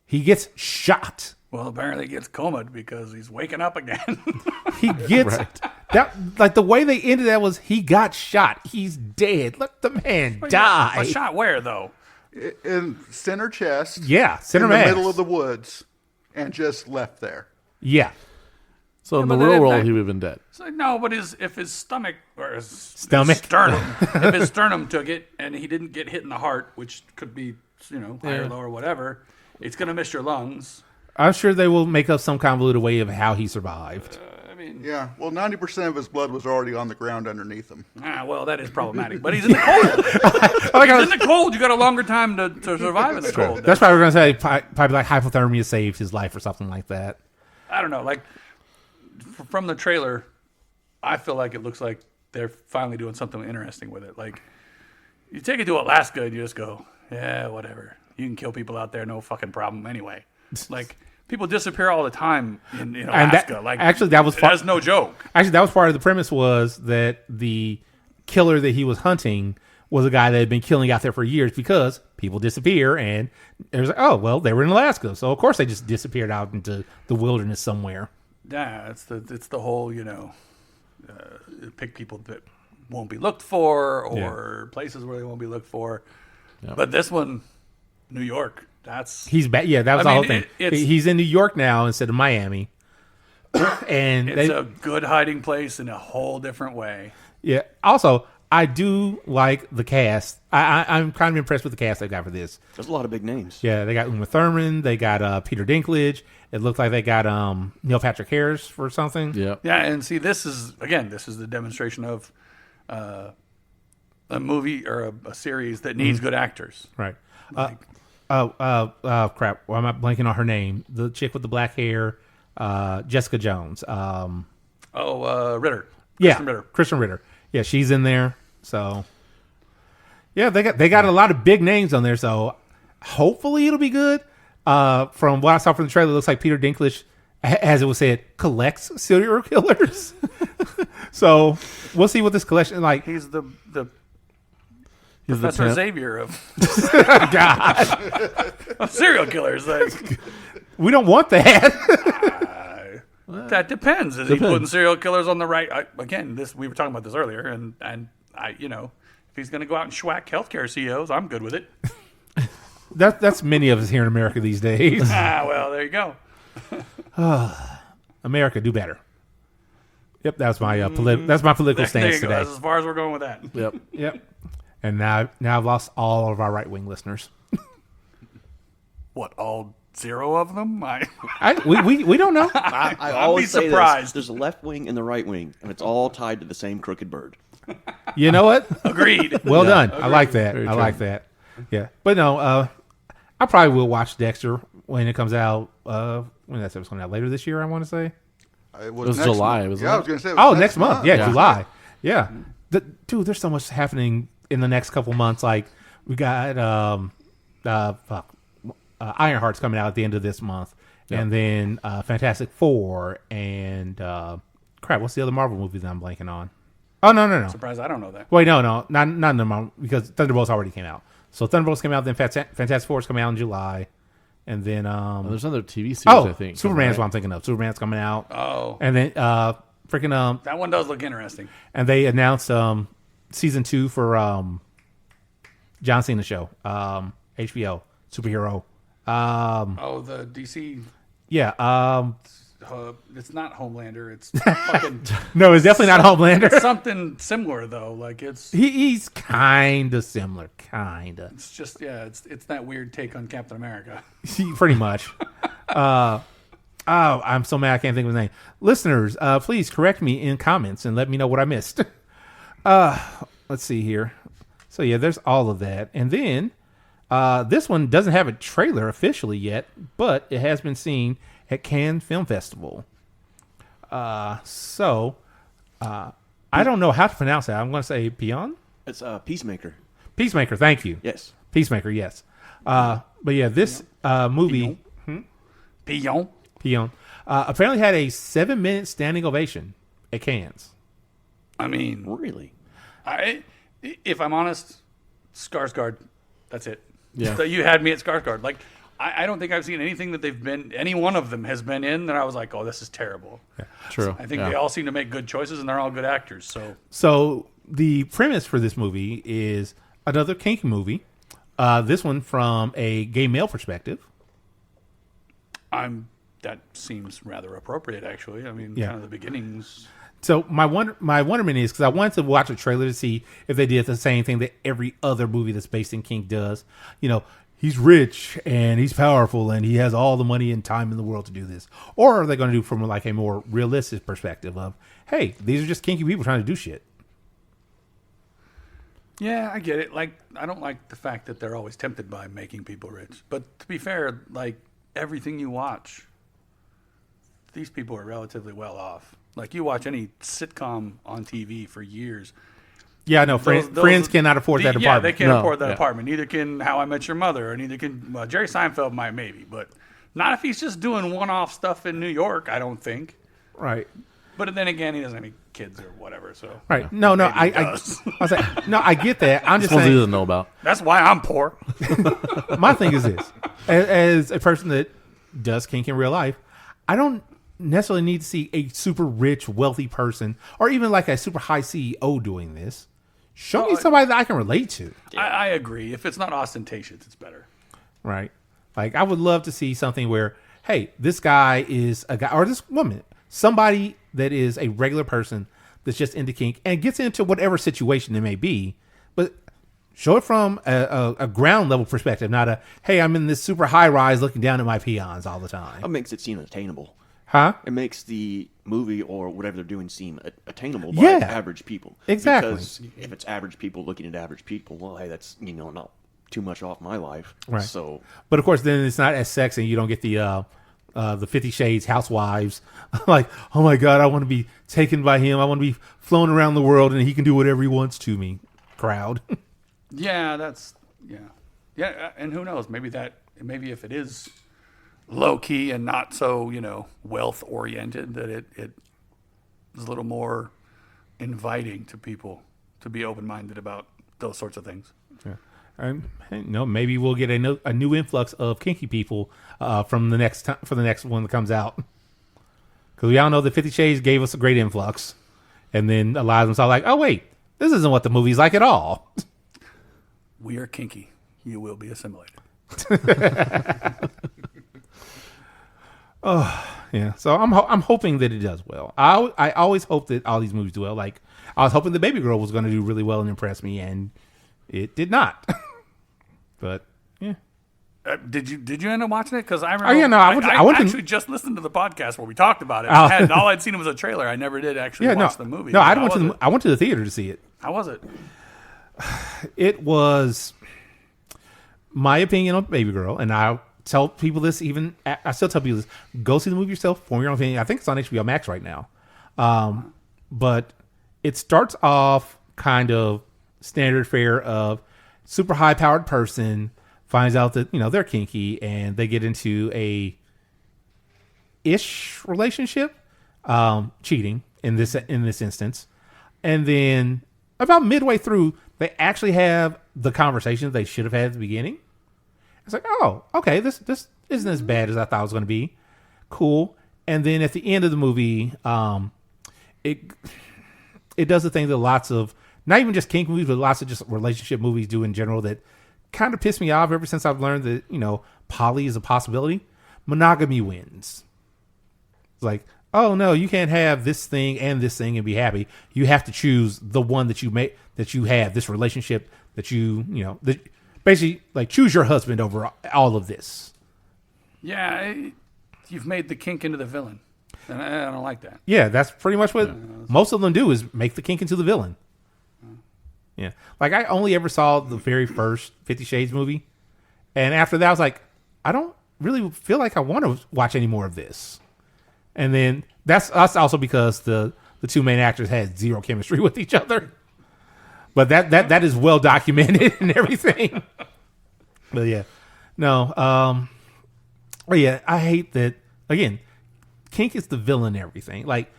He gets shot. Well, apparently he gets comaed because he's waking up again. He gets that. Like the way they ended that was he got shot. He's dead. Let the man die. A shot where, though? In center chest. Yeah. Center in the mass. middle of the woods, and just left there. Yeah. So in the but real then world, that- he would have been dead. So, no, but if his stomach or his Stomach? sternum, if his sternum took it and he didn't get hit in the heart, which could be high or low or whatever, it's gonna miss your lungs. I'm sure they will make up some convoluted way of how he survived. I mean, Yeah, well, 90% of his blood was already on the ground underneath him. well, that is problematic. But he's in the cold. He's in the cold. You got a longer time to survive in the cold. That's why we're going to say probably like hypothermia saved his life or something like that. I don't know. Like from the trailer, I feel like it looks like they're finally doing something interesting with it. Like you take it to Alaska and you just go, yeah, whatever. You can kill people out there, no fucking problem. Anyway, like people disappear all the time in Alaska. That was that's no joke. Actually, that was part of the premise was that the killer that he was hunting was a guy that had been killing out there for years because people disappear, and it was like, oh well, they were in Alaska, so of course they just disappeared out into the wilderness somewhere. Yeah, it's the whole pick people that won't be looked for or places where they won't be looked for. Yep. But this one, New York, that's He's back. Yeah, that was I the mean, whole thing. it's- He's in New York now instead of Miami, and it's a good hiding place in a whole different way. yeah. Also, I do like the cast. I'm kind of impressed with the cast they got for this. There's a lot of big names. Yeah, they got Uma Thurman. They got Peter Dinklage. It looked like they got Neil Patrick Harris for something. Yeah. Yeah, and see, this is the demonstration of a movie or a series that needs good actors. Right. Crap. Why am I blanking on her name? The chick with the black hair, Jessica Jones. Ritter. Yeah, Kristen Ritter. Kristen Ritter. Yeah, she's in there. So, yeah, they got a lot of big names on there. So, hopefully, it'll be good. From what I saw from the trailer, it looks like Peter Dinklage, as it was said, collects serial killers. So, we'll see what this collection like. He's the He's the Professor temp. Xavier of God, of serial killers. Like, we don't want that. that depends. Is he Depends. putting serial killers on the right? We were talking about this earlier, and I, if he's going to go out and schwack healthcare CEOs, I'm good with it. That's many of us here in America these days. Well, there you go. America, do better. Yep, that's my that's my political There you stance go. today. That's as far as we're going with that. Yep. Yep. And now I've lost all of our right wing listeners. What, all 0 of them? We don't know. I I'd always be say surprised. this. There's a left wing and the right wing, and it's all tied to the same crooked bird. You know what? Agreed. Well done. I like that. Very I true. like that. Yeah, but no, I probably will watch Dexter when it comes out. When that episode's coming out later this year, I want to say. It was next July, month. wasn't Yeah, I it? was going to say. It was Next month. Yeah, Yeah. July. Yeah, dude, there's so much happening in the next couple months. Like we got Ironheart's coming out at the end of this month, and then Fantastic Four and crap. What's the other Marvel movie that I'm blanking on? Oh no. Surprised I don't know that. Wait, no, not in the Marvel because Thunderbolts already came out. So Thunderbolts came out, then Fantastic Four's coming out in July, and then There's another TV series, I think. Superman's right? what I'm thinking of. Superman's coming out. Oh. And then freaking That one does look interesting. and they announced season 2 for John Cena show, HBO superhero. The DC. Yeah. It's not Homelander. It's fucking. No, it's definitely not Homelander. It's something similar though. Like it's He's kind of similar, kind of. it's just it's that weird take on Captain America. Pretty much. I'm so mad I can't think of his name. Listeners, please correct me in comments and let me know what I missed. Let's see here. So yeah, there's all of that, and then this one doesn't have a trailer officially yet, but it has been seen at Cannes Film Festival. I don't know how to pronounce that. I'm going to say Peon? It's Peacemaker. Peacemaker, thank you. Yes. Peacemaker, yes. But yeah, this movie, Pion. Peon, apparently had a 7-minute standing ovation at Cannes. I mean, Really? if I'm honest, Skarsgård. That's it. Yeah. So you had me at Skarsgård. Like, I don't think I've seen anything that any one of them has been in that I was like, oh, this is terrible. True. I think they all seem to make good choices and they're all good actors. So the premise for this movie is another kinky movie. This one from a gay male perspective. That seems rather appropriate, actually. I mean, Yeah. kind of the beginnings. So my wonderment is because I wanted to watch a trailer to see if they did the same thing that every other movie that's based in kink does. You know, he's rich and he's powerful and he has all the money and time in the world to do this, or are they going to do from like a more realistic perspective of, hey, these are just kinky people trying to do shit. Yeah, I get it. Like, I don't like the fact that they're always tempted by making people rich. But to be fair, like, everything you watch, these people are relatively well off. Like, you watch any sitcom on TV for years. Yeah, no, friends cannot afford that Yeah, apartment. they can't No, afford that yeah. apartment. Neither can How I Met Your Mother, or neither can Jerry Seinfeld might maybe, but not if he's just doing one-off stuff in New York. I don't think. Right. But then again, he doesn't have any kids or whatever. So Right. No, Maybe he I does. was like, no, I get that. I'm just This one he saying. doesn't know about. That's why I'm poor. My thing is this: as a person that does kink in real life, I don't necessarily need to see a super rich, wealthy person, or even like a super high CEO doing this. Show me somebody that I can relate to. I agree. If it's not ostentatious, it's better. Right? Like, I would love to see something where, hey, this guy is a guy, or this woman, somebody that is a regular person that's just into kink and gets into whatever situation it may be, but show it from a ground level perspective, not a, hey, I'm in this super high rise looking down at my peons all the time. That makes it seem attainable. Huh? It makes the movie or whatever they're doing seem attainable by Yeah. average people. Exactly. Because if it's average people looking at average people, well, hey, that's not too much off my life. Right. So But of course, then it's not as sexy. You don't get the 50 Shades housewives. Like, oh my God, I want to be taken by him. I want to be flown around the world and he can do whatever he wants to me. Crowd. Yeah, yeah. And who knows? Maybe if it is low key and not so wealth oriented, that it is a little more inviting to people to be open minded about those sorts of things. Yeah. And maybe we'll get a new influx of kinky people from the next time, for the next one that comes out. Because we all know that 50 Shades gave us a great influx, and then a lot of them saw like, oh wait, this isn't what the movie's like at all. We are kinky. You will be assimilated. Yeah. So I'm hoping that it does well. I always hope that all these movies do well. Like I was hoping the Baby Girl was going to do really well and impress me, and it did not. But yeah. Did you end up watching it? Because I remember. Oh yeah, no, I went to actually just listened to the podcast where we talked about it. And all I'd seen was a trailer. I never did actually watch the movie. No, I went to the theater to see it. How was it? It was my opinion on Baby Girl, and I tell people this. I still tell people this: go see the movie yourself, form your own opinion. I think it's on HBO Max right now. But it starts off kind of standard fare of super high powered person finds out that they're kinky and they get into a ish relationship, cheating in this instance, and then about midway through they actually have the conversation they should have had at the beginning. It's like, oh, okay, this isn't as bad as I thought it was going to be. Cool. And then at the end of the movie, it does the thing that lots of, not even just kink movies, but lots of just relationship movies do in general that kind of pissed me off ever since I've learned that, poly is a possibility. Monogamy wins. It's like, oh no, you can't have this thing and be happy. You have to choose the one that you have, this relationship that basically like choose your husband over all of this. Yeah, you've made the kink into the villain. And I don't like that. Yeah, that's pretty much what most of them do is make the kink into the villain. Yeah. Like I only ever saw the very first 50 Shades movie. And after that I was like, I don't really feel like I want to watch any more of this. And then that's also because the two main actors had zero chemistry with each other. But that is well documented and everything. But yeah. No, but yeah, I hate that again, kink is the villain and everything. Like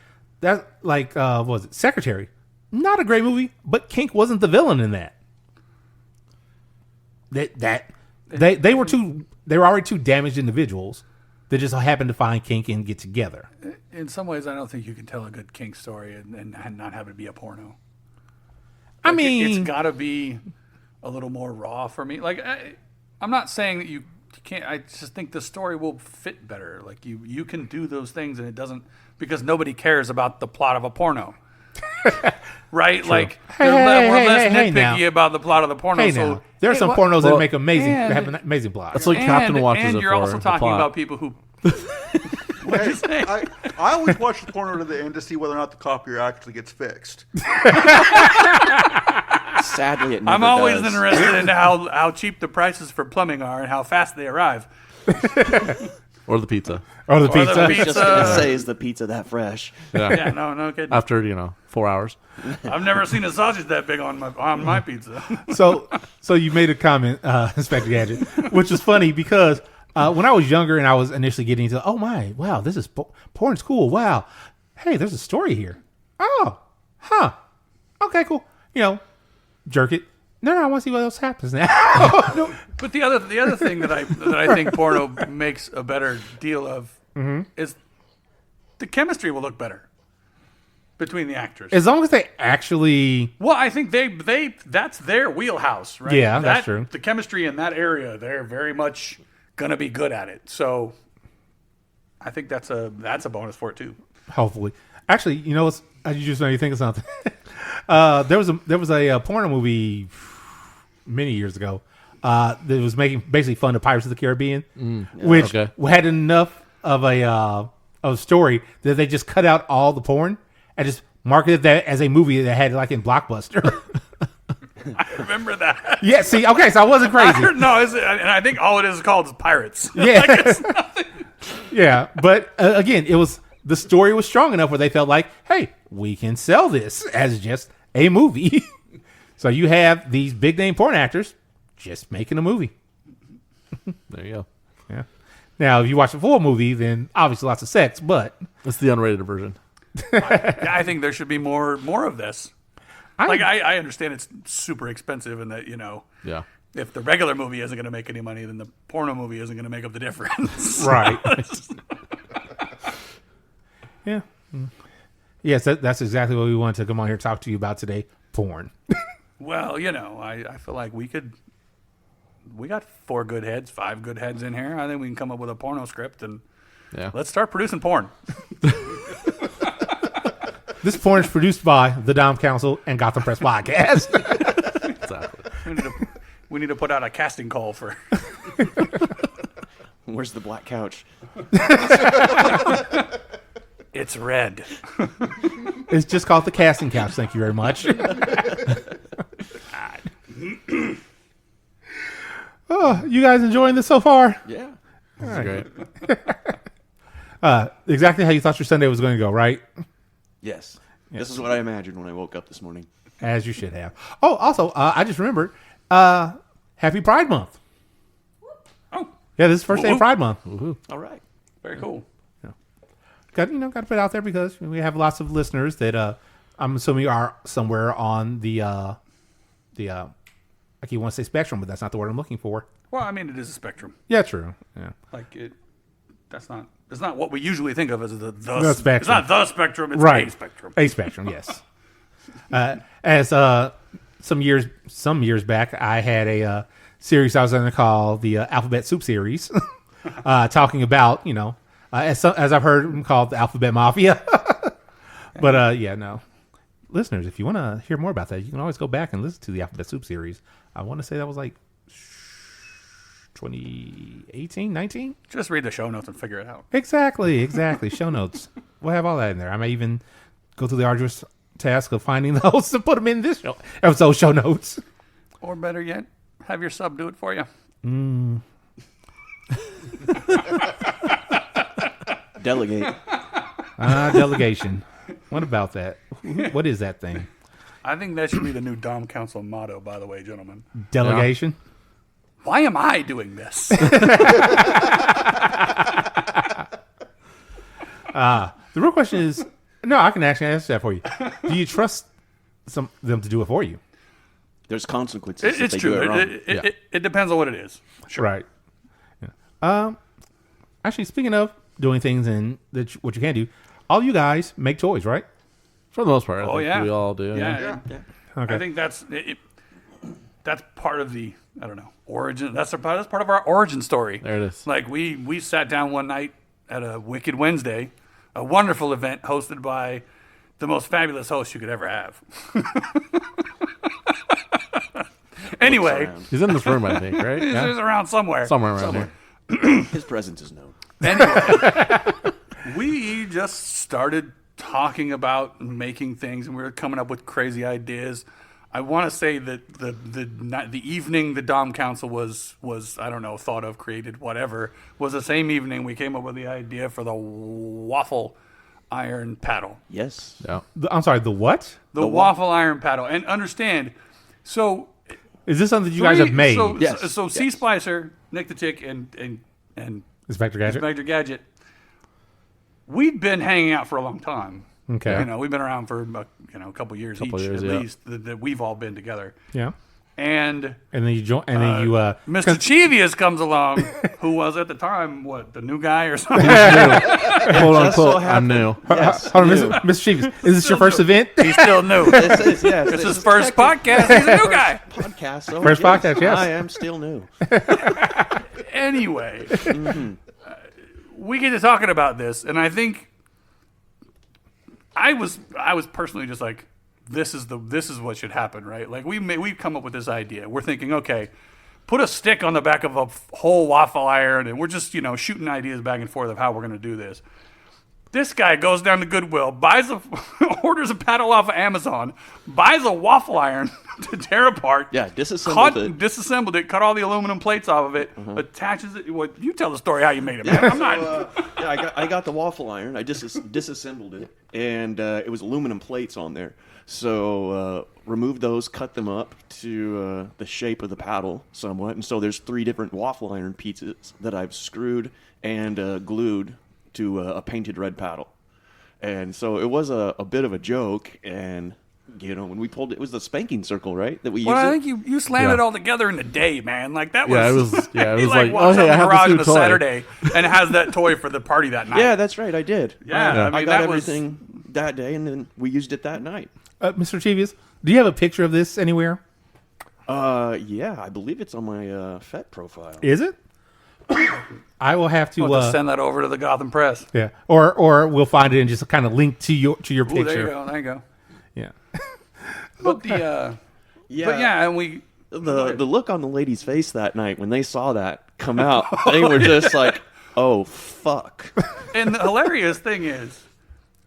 that what was it? Secretary. Not a great movie, but kink wasn't the villain in that. They were already two damaged individuals that just happened to find kink and get together. In some ways, I don't think you can tell a good kink story and not have it be a porno. I mean, it's got to be a little more raw for me. Like, I'm not saying that you can't. I just think the story will fit better. Like, you can do those things, and it doesn't because nobody cares about the plot of a porno. Right? True. Like, we're less nitpicky about the plot of the porno. So there are some pornos that make have an amazing plot. That's like Captain watches and it you're for also talking plot. about people who. What'd you say? I always watch the porno to the end to see whether or not the copier actually gets fixed. Sadly, it never I'm always does. interested in how cheap the prices for plumbing are and how fast they arrive. Or the pizza. Or the pizza. I was just going to say, is the pizza that fresh? Yeah, no kidding. After 4 hours. I've never seen a sausage that big on my pizza. So you made a comment, Inspector Gadget, which is funny because when I was younger and I was initially getting into, oh my, wow, this is porn's cool. Wow, hey, there's a story here. Oh, huh, okay, cool. Jerk it. No, I want to see what else happens now. No. But the other thing that I think porno makes a better deal of is the chemistry will look better between the actors. As long as they actually. Well, I think they that's their wheelhouse, right? Yeah, that's true. The chemistry in that area, they're very much gonna be good at it. So I think that's a bonus for it too. Hopefully, actually, what's? I just made me think of something. There was a porno movie many years ago that was making basically fun of Pirates of the Caribbean, which had enough of a story that they just cut out all the porn and just marketed that as a movie that had like in Blockbuster. I remember that. Yeah, see, okay, so I wasn't crazy. And I think all it is called is Pirates. Yeah. Like, it's nothing. Yeah, but again, the story was strong enough where they felt like, hey, we can sell this as just a movie. So you have these big name porn actors just making a movie. There you go. Yeah. Now, if you watch the full movie, then obviously lots of sex, but That's the unrated version. I think there should be more of this. I understand it's super expensive and that, Yeah. if the regular movie isn't going to make any money, then the porno movie isn't going to make up the difference. Right. Yeah. Yes, that's exactly what we wanted to come on here and talk to you about today. Porn. Well, I feel like we got 4 good heads, 5 good heads in here. I think we can come up with a porno script and Yeah. Let's start producing porn. This porn is produced by the Dom Council and Gotham Press Podcast. Exactly. We need to put out a casting call for. Where's the black couch? It's red. It's just called the Casting Couch. Thank you very much. Oh, you guys enjoying this so far? Yeah. That's great. Exactly how you thought your Sunday was going to go, right? Yes. This is what I imagined when I woke up this morning. As you should have. Oh, also, I just remembered. Happy Pride Month. Oh, Yeah, this is the first day of Pride Month. All right. very cool. Got to put it out there because we have lots of listeners that I'm assuming are somewhere on the I keep want to say spectrum, but that's not the word I'm looking for. Well, I mean, it is a spectrum. Yeah, true. Yeah. Like it. That's not. It's not what we usually think of as the spectrum. It's not the spectrum. It's Right. a spectrum. A spectrum, yes. As some years back, I had a series I was going to call the Alphabet Soup series, talking about as I've heard them called the Alphabet Mafia. But yeah, no, listeners, if you want to hear more about that, you can always go back and listen to the Alphabet Soup series. I want to say that was like 2018, 19. Just read the show notes and figure it out. Exactly. Show notes. We'll have all that in there. I may even go through the arduous task of finding those and put them in this episode show notes. Or better yet, have your sub do it for you. Delegate. Delegation. What about that? What is that thing? I think that should be the new Dom Council motto, by the way, gentlemen. Delegation? Why am I doing this? The real question is, no, I can actually answer that for you. Do you trust them to do it for you? There's consequences. if It's they true. Do it, wrong. It depends on what it is. Sure. Right. Yeah. Actually, speaking of doing things and what you can do, all you guys make toys, right? For the most part, I Oh think yeah, we all do. Yeah. Okay. I think that's part of the origin. That's part of our origin story. There it is. Like we sat down one night at a Wicked Wednesday, a wonderful event hosted by the most fabulous host you could ever have. Anyway, He's in this room, I think, right? he's around somewhere. Somewhere around here. His presence is known. Anyway, we just started talking about making things, and we were coming up with crazy ideas. I want to say that the evening the Dom Council was I don't know, thought of, created, whatever, was the same evening we came up with the idea for the waffle iron paddle. Yes. Yeah. I'm sorry, the what? The waffle iron paddle. And understand, so Is this something you guys have made? So, Yes, so C Splicer, Nick the Tick, and Inspector Gadget? Inspector Gadget, we'd been hanging out for a long time. Okay. We've been around for a couple years Couple each, years, at yeah. least that we've all been together. Yeah. And And then you join, and then you Mr. Cheevius comes along, who was at the time the new guy or something. Quote unquote, so I'm new. Yes. hold on, Mr. Chief, is this your first event? He's still new. This is, yes. It's his first podcast. He's a new guy. podcast. So First podcast, yes. I am still new. Anyway, we get to talking about this, and I think I was personally just like, this is what should happen, right? Like we've come up with this idea. We're thinking, okay, put a stick on the back of a whole waffle iron, and we're just shooting ideas back and forth of how we're going to do this. This guy goes down to Goodwill, orders a paddle off of Amazon, buys a waffle iron to tear apart. Yeah, disassembled it. Cut all the aluminum plates off of it, attaches it. Well, you tell the story how you made it, man. I'm not. I got the waffle iron. I disassembled it, and it was aluminum plates on there. So removed those, cut them up to the shape of the paddle somewhat, and so there's 3 different waffle iron pieces that I've screwed and glued to a painted red paddle. And so it was a bit of a joke, and when we pulled it was the spanking circle, right? That we used. Well, I it? think you slammed it all together in a day, man. Like that was. Yeah, it was. Yeah, it he was like, walks oh out hey, I in the have garage this on new a toy. Saturday and has that toy for the party that night. Yeah, that's right. I did. Yeah, I mean, I got that was- everything that day, and then we used it that night. Mr. Cheevius, do you have a picture of this anywhere? Yeah, I believe it's on my FET profile. Is it? I will have to, We'll have to send that over to the Gotham Press. yeah, or we'll find it and just kind of link to your Ooh, picture. there you go. There you go. Yeah. But the Yeah. but yeah, and we The look on the lady's face that night when they saw that come out, they were just like, "Oh fuck!" and the hilarious thing is,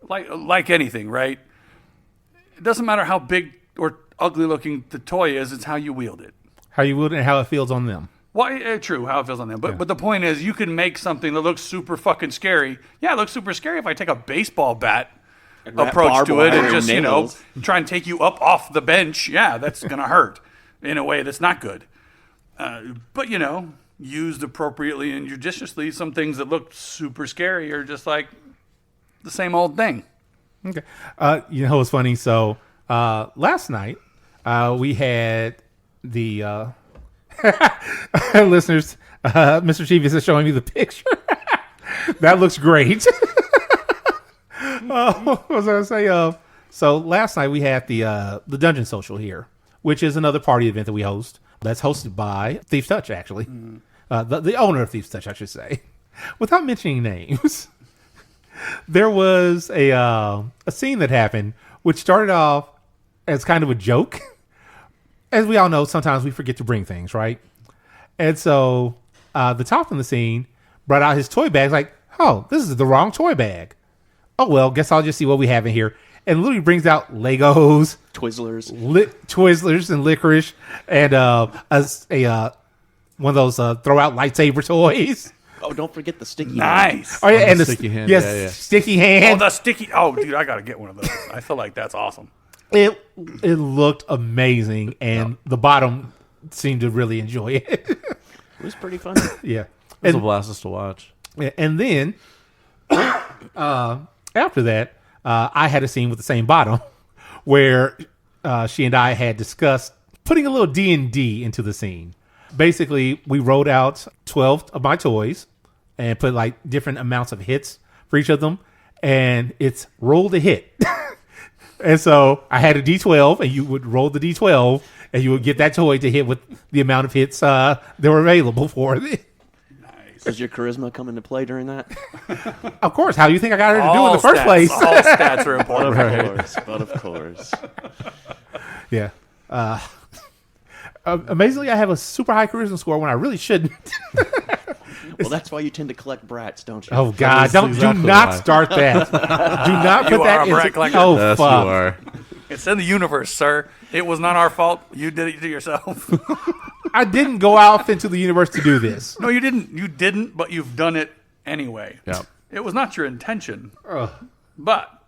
like anything, right? It doesn't matter how big or ugly looking the toy is; it's how you wield it. How you wield it and how it feels on them. Well, true, how it feels on them. But the point is, you can make something that looks super fucking scary. Yeah, it looks super scary if I take a baseball bat approach barbed to it and wire just, nails. try and take you up off the bench. Yeah, that's going to hurt in a way that's not good. But, used appropriately and judiciously, some things that look super scary are just like the same old thing. Okay. What's funny? So last night we had the listeners. Mr. Chievous is showing me the picture. That looks great. What was I going to say? So last night we had the Dungeon Social here, which is another party event that we host. That's hosted by Thief's Touch, actually. The owner of Thief's Touch, I should say. Without mentioning names, there was a scene that happened, which started off as kind of a joke. As we all know, sometimes we forget to bring things, right? And so the top of the scene brought out his toy bag, like, oh, this is the wrong toy bag. Oh, well, guess I'll just see what we have in here. And literally brings out Legos, Twizzlers and licorice, and one of those throw out lightsaber toys. Oh, don't forget the sticky. Nice. Oh, yeah, and the sticky hand. Yes, Yeah. sticky hand. Oh, the sticky. Oh, dude, I got to get one of those. I feel like that's awesome. It looked amazing, and the bottom seemed to really enjoy it. It was pretty funny. Yeah. It was a blast to watch. And then after that, I had a scene with the same bottom where she and I had discussed putting a little D&D into the scene. Basically, we wrote out 12 of my toys and put like different amounts of hits for each of them, and it's roll the hit. And so I had a D12, and you would roll the D12, and you would get that toy to hit with the amount of hits that were available for it. Does your charisma come into play during that? Of course. How do you think I got her to do in the first place? All stats are important. But of course. Yeah. Amazingly, I have a super high charisma score when I really shouldn't. Well, that's why you tend to collect brats, don't you? Oh God! That is Do exactly not why. start that. Do not put You that are a into. brat collector. Oh Yes, fuck! you are. It's in the universe, sir. It was not our fault. You did it to yourself. I didn't go out into the universe to do this. No, you didn't. You didn't, but you've done it anyway. Yeah. It was not your intention. But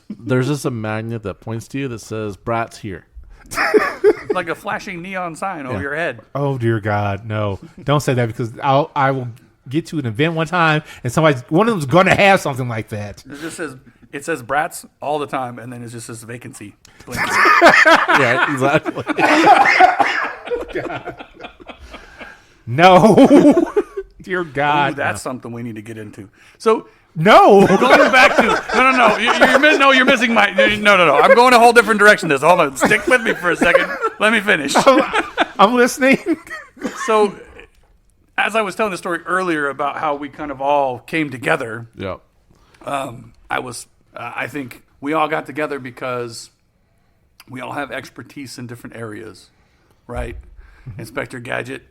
There's just a magnet that points to you that says "Brat's here." like a flashing neon sign over your head. Oh dear God, no! Don't say that because I will get to an event one time and one of them's going to have something like that. It says brats all the time, and then it just says vacancy. Blinking. Yeah, exactly. No, dear God, Ooh, that's something we need to get into. So no. going back to no, you're missing my no. I'm going a whole different direction. This hold on, stick with me for a second. Let me finish. I'm listening. So, as I was telling the story earlier about how we kind of all came together, Yep. I think we all got together because we all have expertise in different areas, right? Inspector Gadget,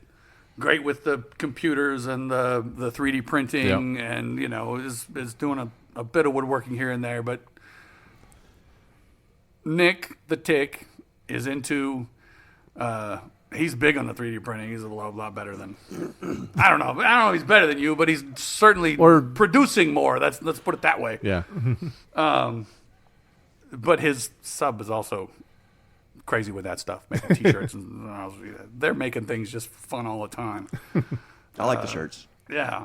great with the computers and the 3D printing, and is doing a bit of woodworking here and there. But Nick the Tick is into. He's big on the 3D printing. He's a lot better than. I don't know if he's better than you, but he's certainly producing more. Let's put it that way. Yeah. But his sub is also crazy with that stuff, making T-shirts. They're making things just fun all the time. I like the shirts. Yeah,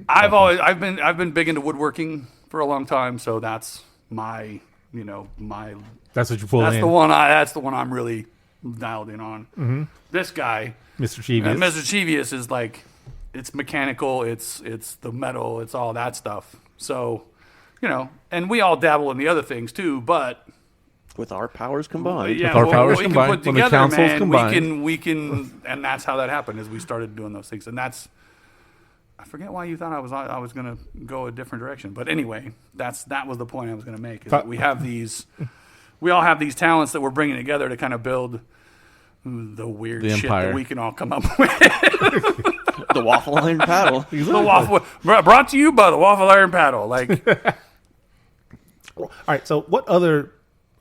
I've been big into woodworking for a long time, so that's my That's what you pull that's in. that's the one I'm really dialed in on. Mm-hmm. This guy, Mr. Chievous. Mr. Chievous is like, it's mechanical, it's the metal, it's all that stuff. So, and we all dabble in the other things too, but With our powers combined. yeah, our powers what we combined, can when put the together, councils man, combined. we can, and that's how that happened. Is we started doing those things, and that's I forget why you thought I was going to go a different direction. But anyway, that was the point I was going to make. Is that we all have these talents that we're bringing together to kind of build the weird The shit empire. that we can all come up with. The waffle iron paddle. The waffle, brought to you by the waffle iron paddle. Like, All right. So, what other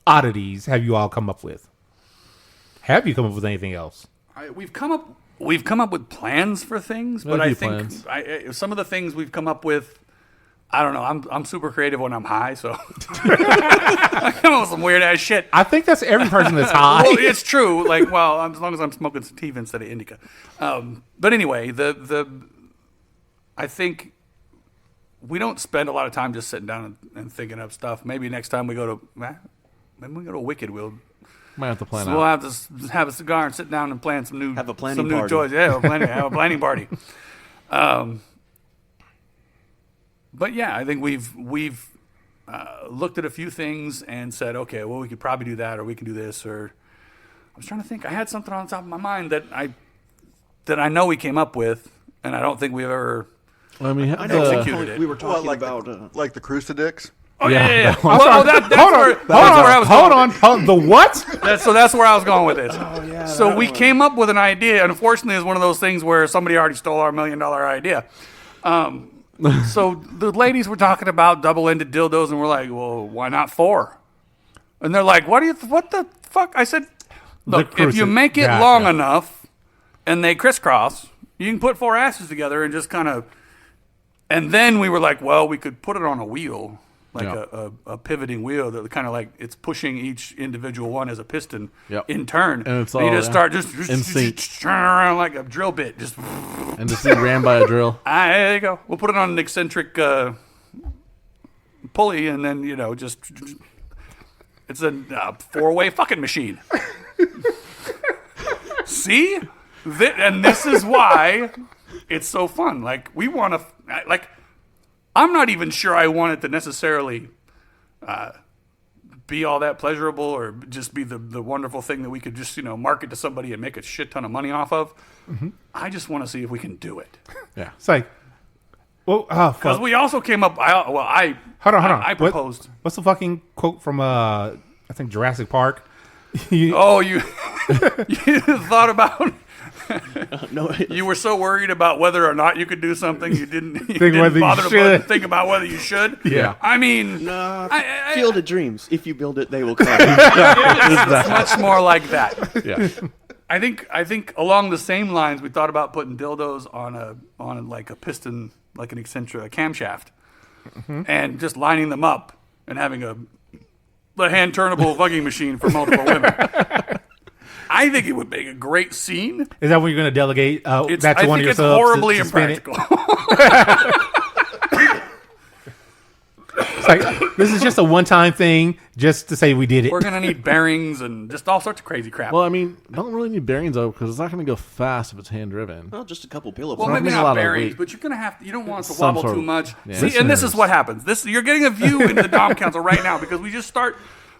oddities have you all come up with? Have you come up with anything else? we've come up with plans for things, but A I few think plans. some of the things we've come up with, I don't know. I'm super creative when I'm high, so I come up with some weird ass shit. I think that's every person that's high. Well, it's true. Like, well, as long as I'm smoking sativa instead of indica. But anyway, I think we don't spend a lot of time just sitting down and thinking up stuff. Maybe next time we go to Wicked, we'll Might have to plan we'll out. have to have a cigar and sit down and plan some new Have a planning some new party. toys. Yeah, have a planning party. But yeah, I think we've looked at a few things and said, okay, well, we could probably do that, or we can do this, or I was trying to think. I had something on top of my mind that I know we came up with, and I don't think we've ever. I mean, I know. Executed it. We were talking like about. like the Crucifix. Oh Yeah. yeah. I'm Well, sorry. that's Hold on. where, Hold that's on. where I was Hold going on. with Hold- The what? it. That's where I was going with it. yeah, So that we one. came up with an idea. Unfortunately, it's one of those things where somebody already stole our $1 million idea. So the ladies were talking about double-ended dildos, and we're like, well, why not 4? And they're like, what the fuck? I said, look, if you make it Gotcha. long enough and they crisscross, you can put 4 asses together and just kind of. And then we were like, well, we could put it on a wheel, like Yeah. a pivoting wheel that kind of like it's pushing each individual one as a piston Yep. in turn. And it's you all, just yeah, start just in sync. turn around like a drill bit. Just And this thing ran by a drill. there you go. We'll put it on an eccentric pulley, and then just it's a 4-way fucking machine. See, and this is why it's so fun. Like we want to, like I'm not even sure I want it to necessarily be all that pleasurable, or just be the wonderful thing that we could just market to somebody and make a shit ton of money off of. I just want to see if we can do it. Yeah. It's like, well, oh, Because fuck. we also came up. Hold on. Hold on. I proposed. What's the fucking quote from I think Jurassic Park? You- Oh, you you thought about. No, You were so worried about whether or not you could do something, you didn't whether you bother to should. think about whether you should. Yeah. I mean, Field of Dreams. If you build it, they will come. it's much more like that. Yeah. I think along the same lines, we thought about putting dildos on like a piston, like an eccentric, a camshaft, and just lining them up and having a hand turnable fucking machine for multiple women. I think it would make a great scene. Is that when you're going to delegate that to I one of think your it's subs horribly to spin it? impractical. It's like, this is just a one-time thing, just to say we did it. We're gonna need bearings and just all sorts of crazy crap. Well, I mean, don't really need bearings though, because it's not going to go fast if it's hand driven. Well, just a couple pillows. Well, not maybe need a not lot of bearings, weight. but you're gonna have to. You don't want it to Some wobble sort too of- much. yeah. See, and this is Listeners. what happens. You're getting a view into the Dom Council right now because we just start.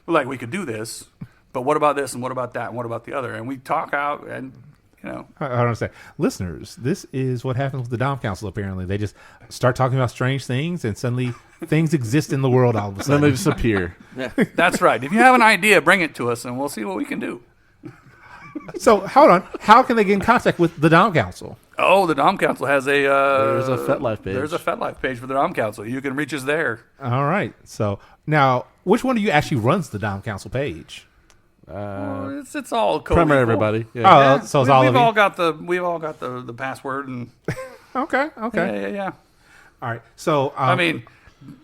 We're like, we could do this, but what about this and what about that and what about the other? And we talk out and I don't understand. Listeners, this is what happens with the Dom Council, apparently. They just start talking about strange things, and suddenly things exist in the world all of a And then sudden. they disappear. that's right. If you have an idea, bring it to us and we'll see what we can do. So, hold on. How can they get in contact with the Dom Council? Oh, the Dom Council has a. There's a FetLife page. There's a FetLife page for the Dom Council. You can reach us there. All right. So, now, which one of you actually runs the Dom Council page? It's all co-equal. Primary everybody. Yeah. Oh, Yeah, so it's all we've of you? all got the password and Okay. yeah. All right. So, I mean,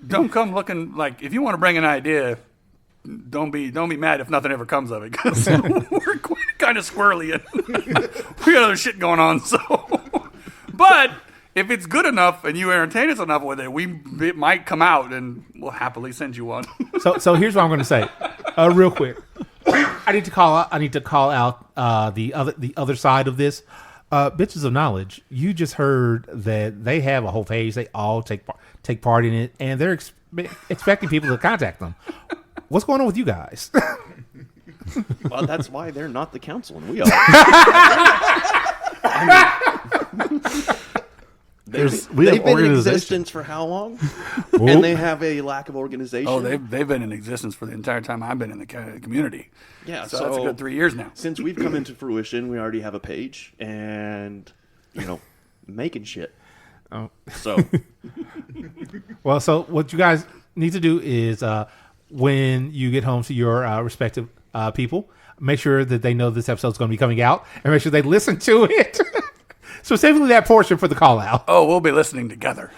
don't come looking like if you want to bring an idea, don't be mad if nothing ever comes of it because we're kind of squirrely and we got other shit going on. So, but if it's good enough and you entertain us enough with it, it might come out and we'll happily send you one. so here's what I'm going to say, real quick. I need to call out the other side of this. Bitches of Knowledge, you just heard that they have a whole page. They all take part in it, and they're expecting people to contact them. What's going on with you guys? Well, that's why they're not the council, and we are. we have They've been in organization. existence for how long? And they have a lack of organization. Oh, they've been in existence for the entire time I've been in the community. Yeah, so that's a good 3 years now. Since we've come into fruition, we already have a page and, making shit. Oh. So, Well, so what you guys need to do is when you get home to your respective people, make sure that they know this episode is going to be coming out and make sure they listen to it. Specifically that portion for the call out. Oh, we'll be listening together.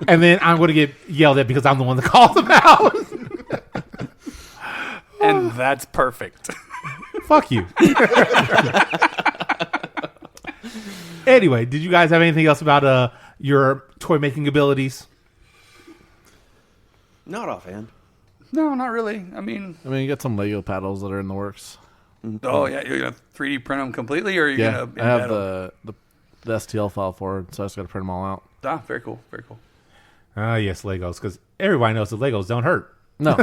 And then I'm going to get yelled at because I'm the one that called them out. And that's perfect. Fuck you. Anyway, did you guys have anything else about your toy making abilities? not offhand. No, not really. I mean, you got some Lego paddles that are in the works. oh yeah, you're gonna 3D print them completely, or are you Yeah, gonna? I have embed 'em? the STL file for it, so I just got to print them all out. Ah, very cool, very cool. Yes, Legos, because everybody knows that Legos don't hurt. No.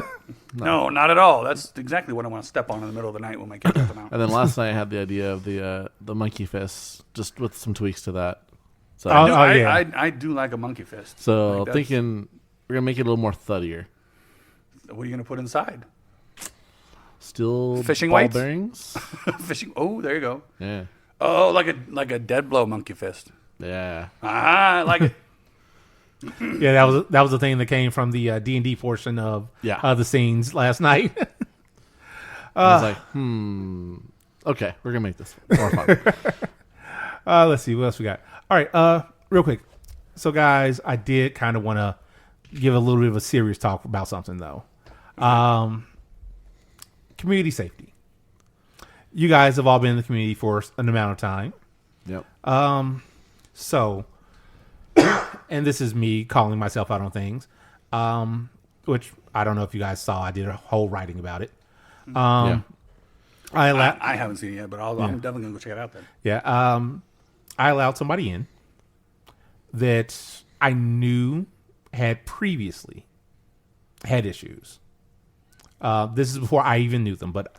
No, not at all. That's exactly what I want to step on in the middle of the night when my kids have them out. And then last night I had the idea of the monkey fist, just with some tweaks to that. So, Oh, I yeah. I do like a monkey fist. so Like, that's- thinking we're gonna make it a little more thuddier. What are you gonna put inside? Still Fishing ball weights? bearings. Fishing. Oh, there you go. Yeah, Oh, like a dead blow monkey fist. yeah. Ah, I like it. Yeah, that was the thing that came from the D&D portion of Yeah. the scenes last night. I was like, okay, we're gonna make this more fun. Let's see what else we got. All right, real quick. So, guys, I did kind of want to give a little bit of a serious talk about something, though. Community safety. You guys have all been in the community for an amount of time. Yep. So, and this is me calling myself out on things, which I don't know if you guys saw. I did a whole writing about it. Yeah. I haven't seen it yet, but I'm definitely gonna go check it out then. Yeah. I allowed somebody in that I knew had previously had issues. This is before I even knew them, but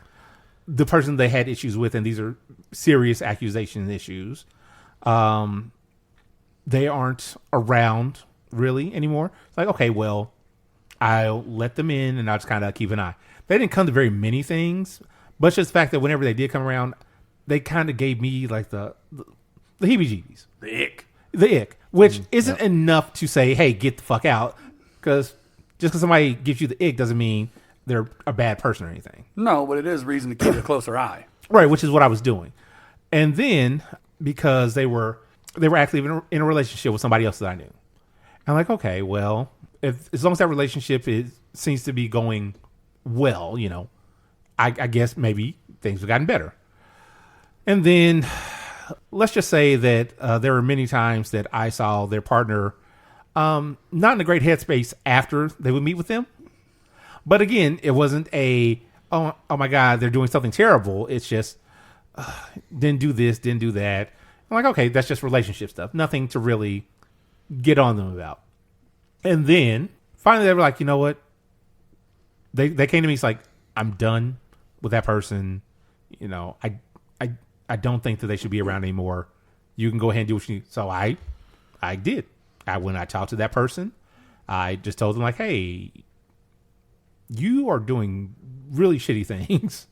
the person they had issues with, and these are serious accusation issues, they aren't around really anymore. It's like, okay, well, I'll let them in and I'll just kind of keep an eye. They didn't come to very many things, but it's just the fact that whenever they did come around, they kind of gave me like the heebie-jeebies. The ick, which isn't enough to say, hey, get the fuck out. Because just because somebody gives you the ick doesn't mean they're a bad person or anything. No, but it is reason to keep a closer eye. Right, which is what I was doing. And then, because they were actually in a relationship with somebody else that I knew. I'm like, okay, well, as long as that relationship seems to be going well, I guess maybe things have gotten better. And then let's just say that there were many times that I saw their partner not in a great headspace after they would meet with them. But again, it wasn't oh my God, they're doing something terrible. It's just, didn't do this, didn't do that. I'm like, okay, that's just relationship stuff. Nothing to really get on them about. And then finally they were like, you know what? They came to me, it's like, I'm done with that person. I don't think that they should be around anymore. You can go ahead and do what you need. So I did. When I talked to that person, I just told them like, hey, you are doing really shitty things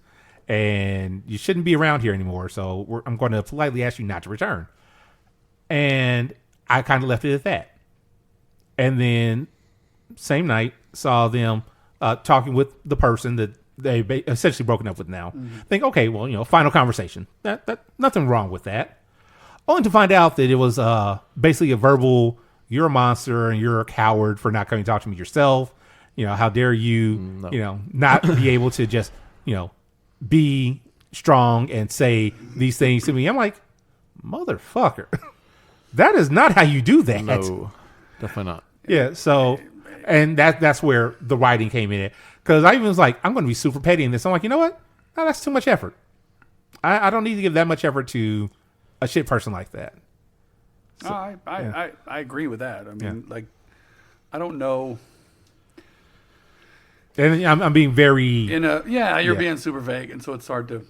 and you shouldn't be around here anymore. So I'm going to politely ask you not to return. And I kind of left it at that. And then same night saw them talking with the person that they essentially broken up with now. Mm-hmm. Think, okay, well, final conversation. That nothing wrong with that. Only to find out that it was basically a verbal, you're a monster and you're a coward for not coming to talk to me yourself. How dare you, not be able to just, be strong and say these things to me. I'm like, motherfucker, that is not how you do that. No, definitely not. Yeah. So, and that's where the writing came in. Because I even was like, I'm going to be super petty in this. I'm like, you know what? No, that's too much effort. I don't need to give that much effort to a shit person like that. So, I agree with that. I mean, I don't know. And I'm being very... You're being super vague, and so it's hard to,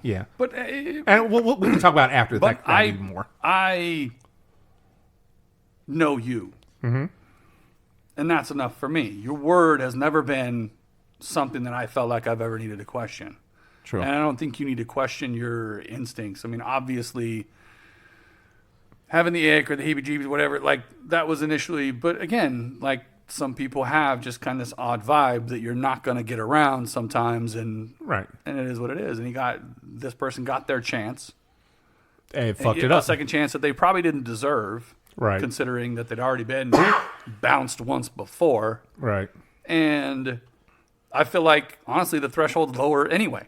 Yeah. But and we can talk about it after the but fact even more. I know you. Mm-hmm. And that's enough for me. Your word has never been something that I felt like I've ever needed to question. True. And I don't think you need to question your instincts. I mean, obviously, having the ick or the heebie-jeebies, whatever, like, that was initially, but again, like, some people have just kind of this odd vibe that you're not going to get around sometimes, and Right. and it is what it is. And this person got their chance. And fucked And it up. A second chance that they probably didn't deserve, Right. considering that they'd already been bounced once before. Right. And I feel like, honestly, the threshold's lower anyway.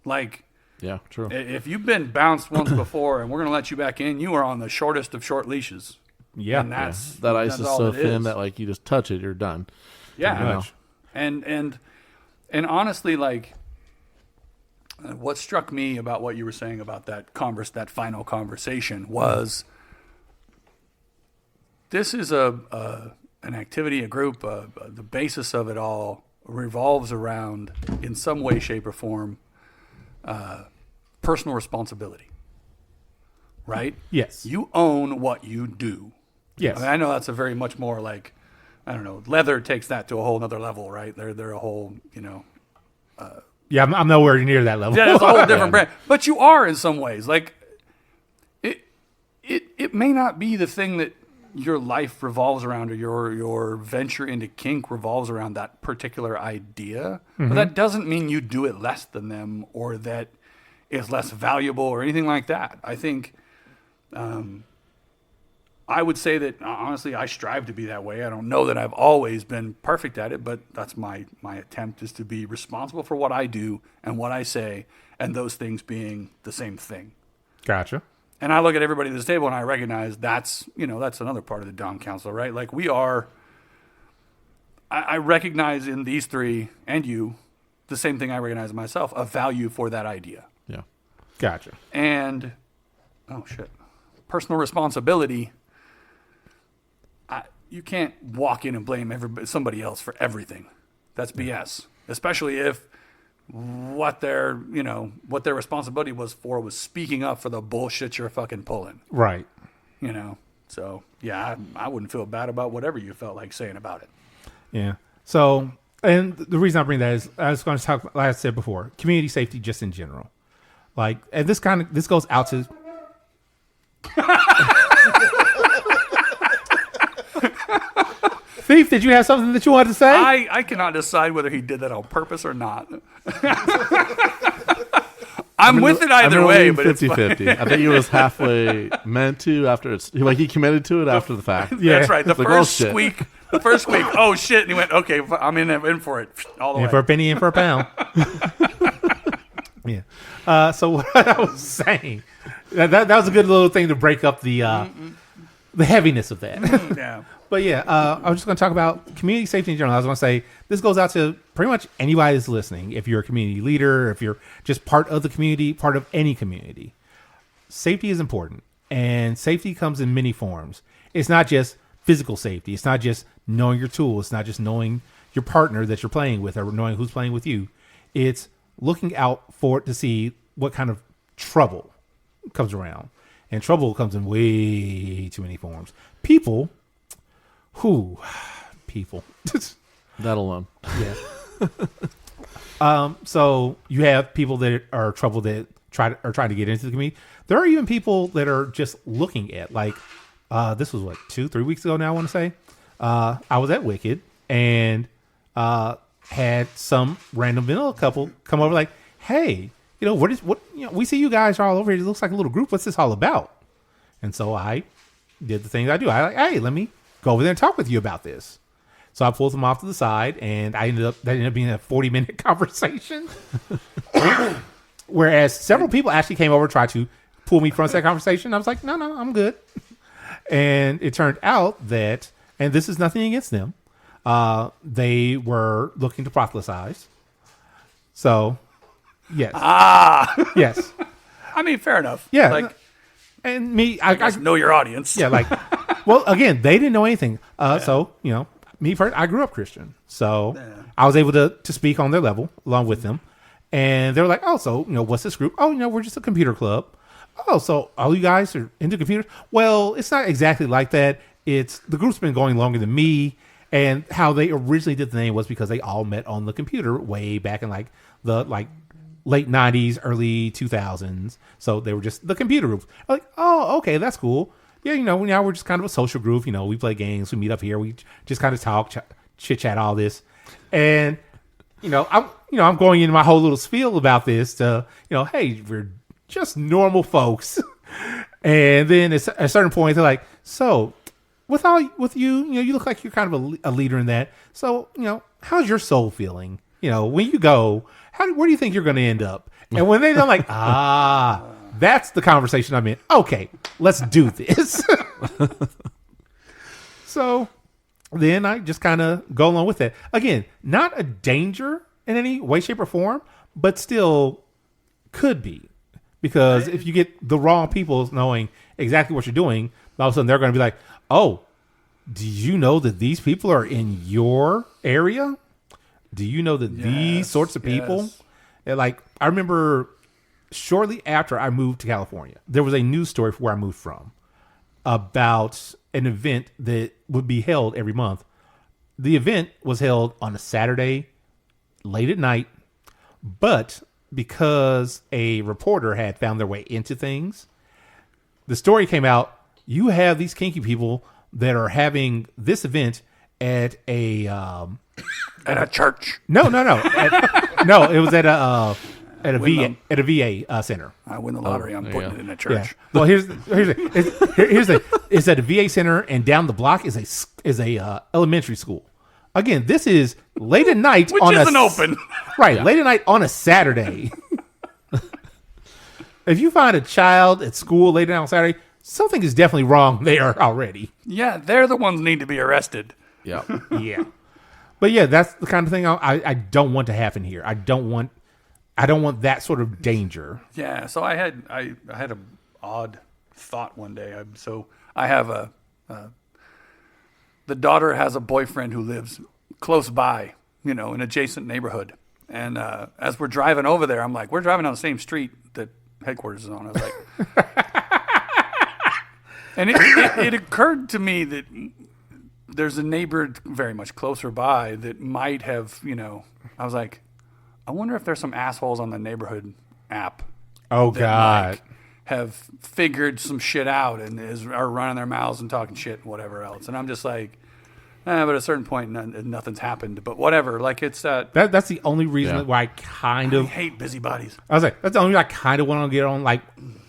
Like, Yeah, true. if you've been bounced once before and we're going to let you back in, you are on the shortest of short leashes. Yeah. And that's That ice that's is all so it thin is. that like you just touch it, you're done. Yeah. Pretty much. And honestly, like, what struck me about what you were saying about that final conversation was this is an activity, a group, the basis of it all revolves around, in some way, shape, or form, personal responsibility. Right? Yes. You own what you do. Yes. I mean, I know that's a very much more like, I don't know, leather takes that to a whole nother level, right? They're a whole, Yeah, I'm nowhere near that level. yeah, that's a whole different brand. But you are in some ways. Like, it may not be the thing that your life revolves around, or your venture into kink revolves around that particular idea. But that doesn't mean you do it less than them, or that it's less valuable, or anything like that. I think I would say that, honestly, I strive to be that way. I don't know that I've always been perfect at it, but that's my attempt, is to be responsible for what I do and what I say, and those things being the same thing. Gotcha. And I look at everybody at this table and I recognize that's another part of the Dom Council, right? Like, we are, I recognize in these three and you the same thing I recognize in myself, a value for that idea. Yeah. Gotcha. And, oh shit, personal responsibility. You can't walk in and blame somebody else for everything. That's BS. Especially if what their responsibility was speaking up for the bullshit you're fucking pulling. Right. So yeah, I wouldn't feel bad about whatever you felt like saying about it. Yeah. So, and the reason I bring that is I was going to talk, like I said before, community safety just in general. Like, and this goes out to. Thief, did you have something that you wanted to say? I cannot decide whether he did that on purpose or not. I'm with it either way, but 50-50. I think he was halfway meant to after it's like he committed to it after the fact. Yeah. That's right. The Like, first oh, shit. squeak, oh shit, and he went, okay, I'm in for it all the In way. for a penny, in for a pound. Yeah. So what I was saying, that was a good little thing to break up the heaviness of that. Yeah. But yeah, I was just going to talk about community safety in general. I was going to say this goes out to pretty much anybody that's listening. If you're a community leader, if you're just part of the community, part of any community, safety is important. And safety comes in many forms. It's not just physical safety. It's not just knowing your tool. It's not just knowing your partner that you're playing with or knowing who's playing with you. It's looking out for it to see what kind of trouble comes around. And trouble comes in way too many forms. People. That alone. Yeah. So you have people that are trouble that trying to get into the community. There are even people that are just looking at, like, this was 2-3 weeks ago now, I want to say. I was at Wicked and had some random vanilla couple come over like, hey, we see you guys are all over here. It looks like a little group. What's this all about? And so I did the things I do. I like, hey, let me go over there and talk with you about this. So I pulled them off to the side, and that ended up being a 40-minute conversation. Whereas several people actually came over and tried to pull me from that conversation. I was like, no, I'm good. And it turned out that, and this is nothing against them, they were looking to proselytize. So, yes. Yes. I mean, fair enough. Yeah. Like, And me, I know your audience. Yeah, like, well, again, they didn't know anything. So, me first, I grew up Christian. So I was able to speak on their level along with them. And they were like, oh, so, what's this group? Oh, we're just a computer club. Oh, so all you guys are into computers? Well, it's not exactly like that. the group's been going longer than me, and how they originally did the name was because they all met on the computer way back in the late 90s, early 2000s. So they were just the computer group. Like, oh, okay, that's cool. Yeah, now we're just kind of a social group. We play games, we meet up here, we just kind of talk, chit chat, all this, and I'm going into my whole little spiel about this to hey, we're just normal folks, and then at a certain point they're like, so with you, you look like you're kind of a leader in that. So how's your soul feeling? When you go, where do you think you're going to end up? And when they're like, that's the conversation I'm in. Okay, let's do this. So then I just kind of go along with it. Again, not a danger in any way, shape, or form, but still could be. Because if you get the wrong people knowing exactly what you're doing, all of a sudden they're going to be like, oh, do you know that these people are in your area? Do you know that these sorts of people? Yes. And I remember shortly after I moved to California, there was a news story for where I moved from about an event that would be held every month. The event was held on a Saturday late at night, but because a reporter had found their way into things, the story came out. You have these kinky people that are having this event at a church. No. No, it was at a VA center. I win the lottery. I'm putting it in a church. Yeah. Well, here's it's at a VA center, and down the block is a elementary school. Again, this is late at night Which on isn't open. Right, late at night on a Saturday. If you find a child at school late at night on Saturday, something is definitely wrong there already. Yeah, they're the ones who need to be arrested. Yeah. Yeah. But yeah, that's the kind of thing I don't want to happen here. I don't want that sort of danger. Yeah, so I had an odd thought one day. I have the daughter has a boyfriend who lives close by, in an adjacent neighborhood. And as we're driving over there, I'm like, we're driving on the same street that headquarters is on. I was like, and it occurred to me that there's a neighbor very much closer by that might have, I was like, I wonder if there's some assholes on the neighborhood app. Oh, God. Have figured some shit out and are running their mouths and talking shit and whatever else. And I'm just like, but at a certain point, nothing's happened. But whatever. That's the only reason why I kind of hate busybodies. I was like, that's the only reason I kind of want to get on. I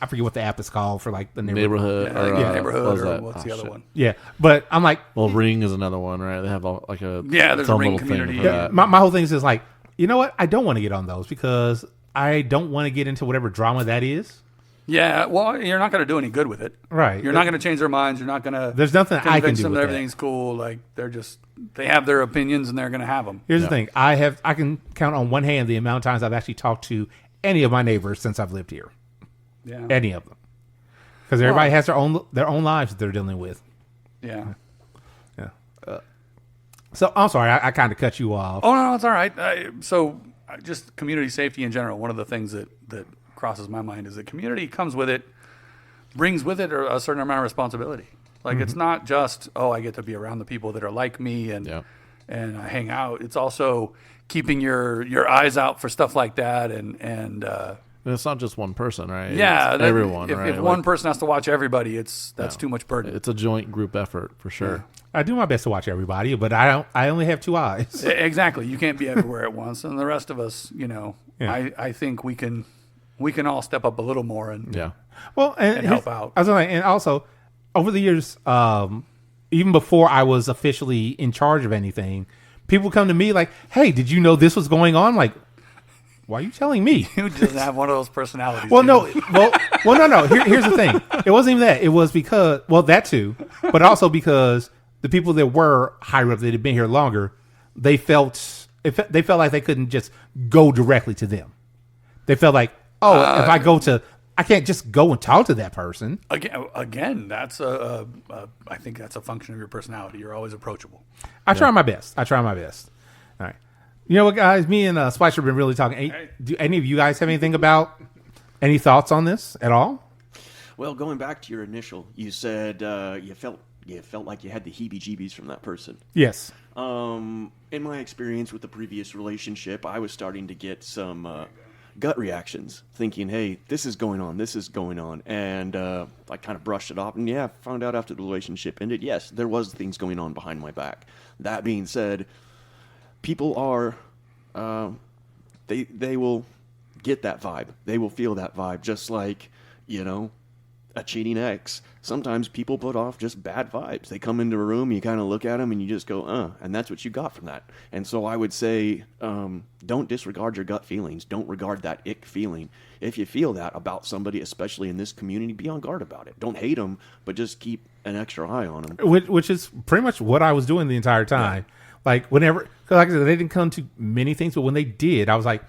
forget what the app is called for the neighborhood. Neighborhood. What's the other one? Yeah, but I'm like, well, Ring is another one, right? They have there's a Ring community. Yeah, my whole thing is just like, you know what? I don't want to get on those because I don't want to get into whatever drama that is. Yeah, well, you're not going to do any good with it. Right. You're not going to change their minds. You're not going to. There's nothing I can do them with that that. everything's cool. They have their opinions and they're going to have them. Here's the thing. I can count on one hand the amount of times I've actually talked to any of my neighbors since I've lived here. Yeah. Any of them. Because everybody has their own lives that they're dealing with. Yeah. Yeah. So I'm sorry, I kind of cut you off. Oh no, it's all right. Just community safety in general. One of the things that crosses my mind is that community brings with it a certain amount of responsibility. It's not just I get to be around the people that are like me and I hang out. It's also keeping your eyes out for stuff like that and it's not just one person, right? Yeah, it's everyone. If one person has to watch everybody, that's too much burden. It's a joint group effort for sure. Yeah. I do my best to watch everybody, but I only have two eyes. Exactly. You can't be everywhere at once, and the rest of us, I think we can all step up a little more and help out. And also over the years, even before I was officially in charge of anything, people come to me like, "Hey, did you know this was going on?" Like, why are you telling me? You just have one of those personalities. Well, no. Here's the thing. It wasn't even that. It was because, that too, but also because the people that were higher up that had been here longer, they felt like they couldn't just go directly to them. They felt like, if I can't just go and talk to that person. Again, that's I think that's a function of your personality. You're always approachable. I try my best. All right. You know what, guys? Me and Spicer have been really talking. Do any of you guys have any thoughts on this at all? Well, going back to your initial, you said you felt you felt like you had the heebie-jeebies from that person. Yes. In my experience with the previous relationship, I was starting to get some gut reactions, thinking, hey, this is going on. And I kind of brushed it off. And yeah, found out after the relationship ended, yes, there was things going on behind my back. That being said, people are, they will get that vibe. They will feel that vibe, just like, a cheating ex. Sometimes people put off just bad vibes. They come into a room, you kind of look at them, and you just go, and that's what you got from that. And so I would say, don't disregard your gut feelings. Don't regard that ick feeling. If you feel that about somebody, especially in this community, be on guard about it. Don't hate them, but just keep an extra eye on them. Which is pretty much what I was doing the entire time. Yeah. Like whenever, because like I said, they didn't come to many things, but when they did, I was like,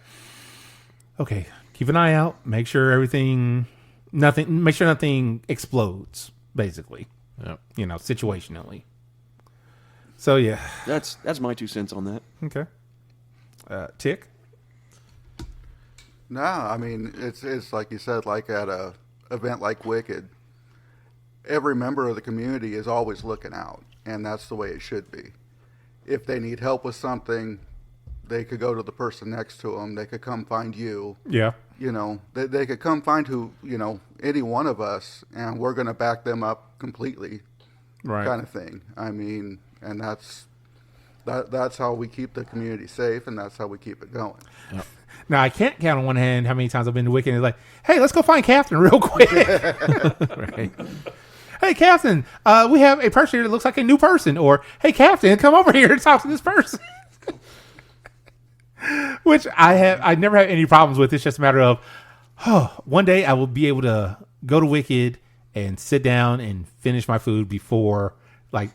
okay, keep an eye out, make sure nothing explodes, basically. Yep. Situationally. So yeah, that's my 2 cents on that. Okay. Tick. No, I mean it's like you said, like at a event like Wicked, every member of the community is always looking out, and that's the way it should be. If they need help with something, they could go to the person next to them. They could come find you. Yeah. They could come find any one of us, and we're going to back them up completely, right? Kind of thing. I mean, and that's how we keep the community safe, and that's how we keep it going. Yep. Now, I can't count on one hand how many times I've been to Wicked and it's like, hey, let's go find Captain real quick. Right. Hey, Captain, we have a person here that looks like a new person. Or, hey, Captain, come over here and talk to this person. Which I never have any problems with. It's just a matter of, one day I will be able to go to Wicked and sit down and finish my food before like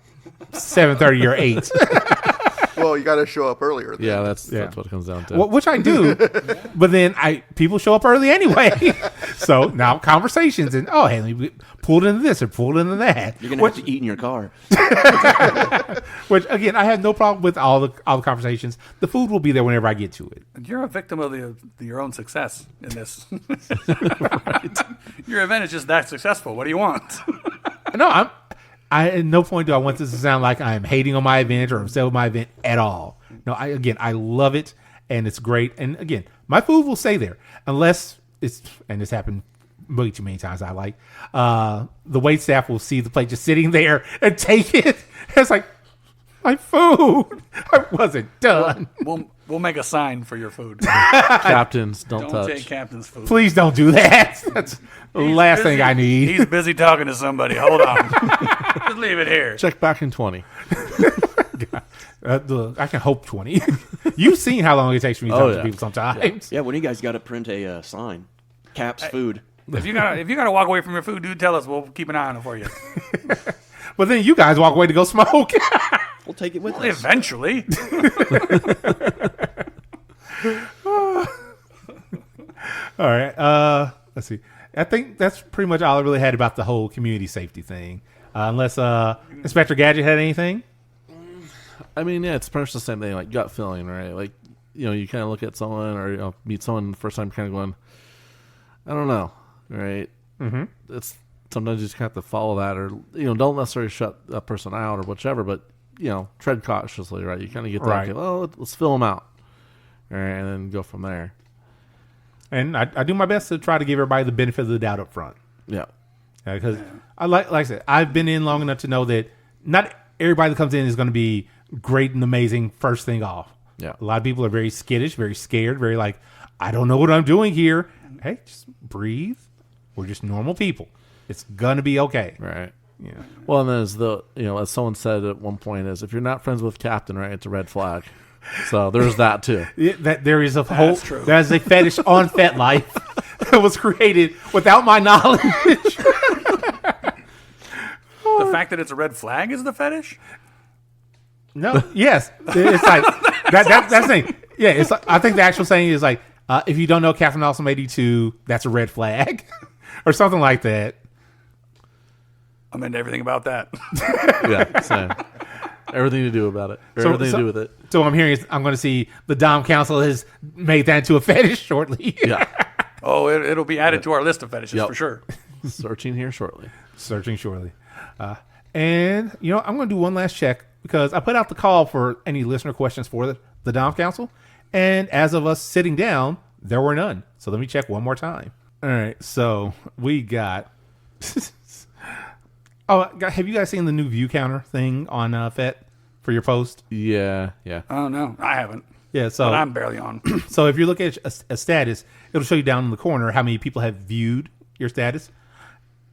7:30 or 8. Well, you got to show up earlier. Then. Yeah, that's what it comes down to. Which I do, but then people show up early anyway. So now conversations and hey, we pulled into this or pulled into that. You're gonna have to eat in your car. Which again, I have no problem with all the conversations. The food will be there whenever I get to it. You're a victim of your own success in this. Right. Your event is just that successful. What do you want? No, at no point do I want this to sound like I'm hating on my event or upset with my event at all. No, I love it and it's great. And again, my food will stay there unless it's, and this happened way too many times. The wait staff will see the plate just sitting there and take it. It's like, my food, I wasn't done. We'll make a sign for your food. Captains, don't touch. Take Captain's food. Please don't do that. That's the last thing I need. He's busy talking to somebody. Hold on. Just leave it here. Check back in 20. I can hope 20. You've seen how long it takes for me to talk to people sometimes. Yeah, when you guys got to print a sign. Cap's food. If you gotta walk away from your food, dude, tell us. We'll keep an eye on it for you. But then you guys walk away to go smoke. We'll take it with us. Eventually. All right. Let's see. I think that's pretty much all I really had about the whole community safety thing. Unless Inspector Gadget had anything. I mean, yeah, it's pretty much the same thing, like gut feeling, right? Like, you kind of look at someone or meet someone the first time, kind of going, I don't know, right? Mm-hmm. It's sometimes you just have to follow that, or don't necessarily shut that person out or whichever, but tread cautiously, right? You kind of get that, right. Okay, well, let's fill them out, all right, and then go from there. And I do my best to try to give everybody the benefit of the doubt up front. Yeah. Because like I said, I've been in long enough to know that not everybody that comes in is going to be great and amazing first thing off. Yeah. A lot of people are very skittish, very scared, very like, I don't know what I'm doing here. Hey, just breathe. We're just normal people. It's going to be okay. Right. Yeah. Well, and then as someone said at one point, is if you're not friends with Captain, right, it's a red flag. So there's that too. That there is a whole, there's a fetish on FetLife that was created without my knowledge. The fact that it's a red flag is the fetish? No. Yes. It's like that's the thing. Yeah. It's like, I think the actual saying is like, if you don't know Captain Awesome 82, that's a red flag, or something like that. I'm into everything about that. Yeah. Same. Everything to do about it. Everything to do with it. So what I'm hearing is I'm going to see the Dom Council has made that into a fetish shortly. Yeah. Oh, it'll be added to our list of fetishes for sure. Searching here shortly. Searching shortly. And, I'm going to do one last check because I put out the call for any listener questions for the Dom Council. And as of us sitting down, there were none. So let me check one more time. All right. So we got... have you guys seen the new view counter thing on FET for your post? Yeah. Oh, no, I haven't. Yeah, so But I'm barely on. So if you look at a status, it'll show you down in the corner how many people have viewed your status.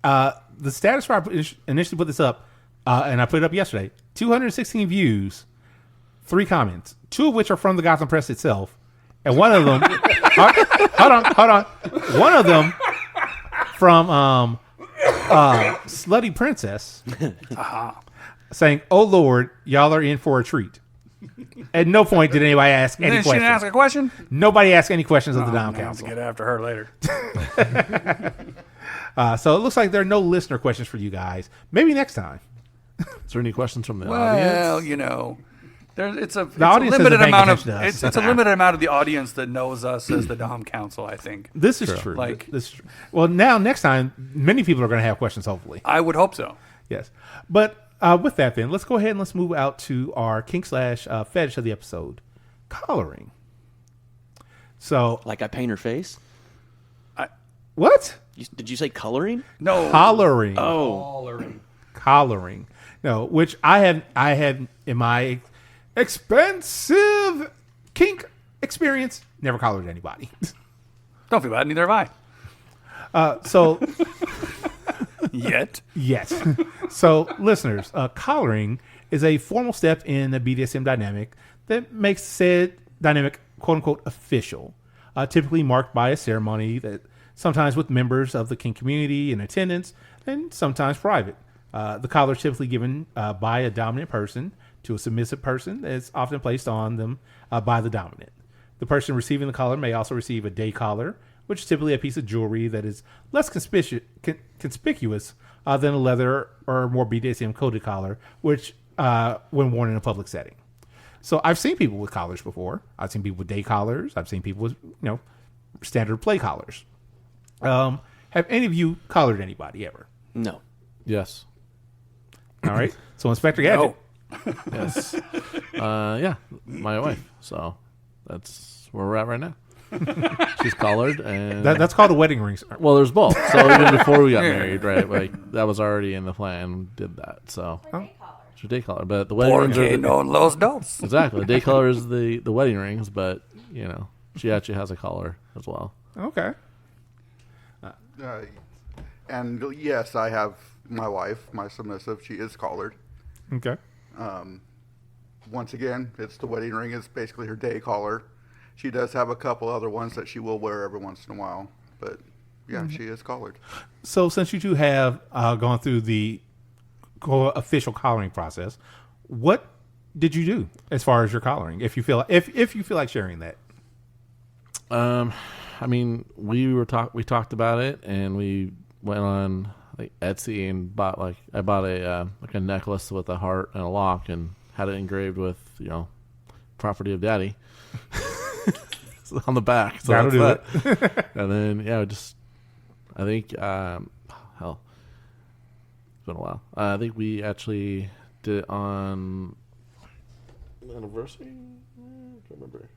The status where I initially put this up, and I put it up yesterday, 216 views, 3 comments, 2 of which are from the Gotham Press itself, and one of them, hold on, one of them from Slutty Princess, saying, "Oh Lord, y'all are in for a treat." At no point did anybody ask any Then she questions. didn't ask a question? Nobody asked any questions of the Dom I'm gonna have to Council. get after her later. So it looks like there are no listener questions for you guys. Maybe next time. Is there any questions from the Well, audience? it's a audience limited isn't paying amount of attention to us. it's a limited amount of the audience that knows us as the Dom Council. I think. This is true. Like- this is true. Well, now next time, many people are going to have questions. Hopefully, I would hope so. yes. But with that, then let's go ahead and let's move out to our kink / fetish of the episode, collaring. So Like I paint her face? what? Did you say coloring? No, Collaring. Oh, Collaring. No, which I have in my expensive kink experience never collared anybody. don't feel bad. Neither have I. So Yet. yes. So listeners, collaring is a formal step in the BDSM dynamic that makes said dynamic quote unquote official, typically marked by a ceremony that sometimes with members of the kink community in attendance and sometimes private. The collar is typically given by a dominant person to a submissive person that's often placed on them by the dominant. The person receiving the collar may also receive a day collar, which is typically a piece of jewelry that is less conspicuous than a leather or more BDSM coded collar, which when worn in a public setting. So I've seen people with collars before. I've seen people with day collars. I've seen people with standard play collars. Have any of you collared anybody ever? no. Yes. All right. So Inspector Gadget. No. Yes. Yeah, my wife. So that's where we're at right now. She's collared, and That's called a wedding ring. Sir. well, there's both. So even before we got married, right? Like that was already in the plan. Did that. So it's her day collar, but the wedding rings are Porque no los dos. exactly the day collar is the wedding rings, but she actually has a collar as well. Okay. And yes, I have my wife, my submissive. She is collared. Okay. Once again, it's the wedding ring. It's basically her day collar. She does have a couple other ones that she will wear every once in a while, but yeah, she is collared. So since you two have gone through the official collaring process, what did you do as far as your collaring? If you feel if you feel like sharing that. I mean, we talked about it, and we went on like Etsy and bought I bought a like a necklace with a heart and a lock, and had it engraved with property of daddy on the back. So That'll that's do that. And then I think hell, it's been a while. I think we actually did it on anniversary. I can't remember.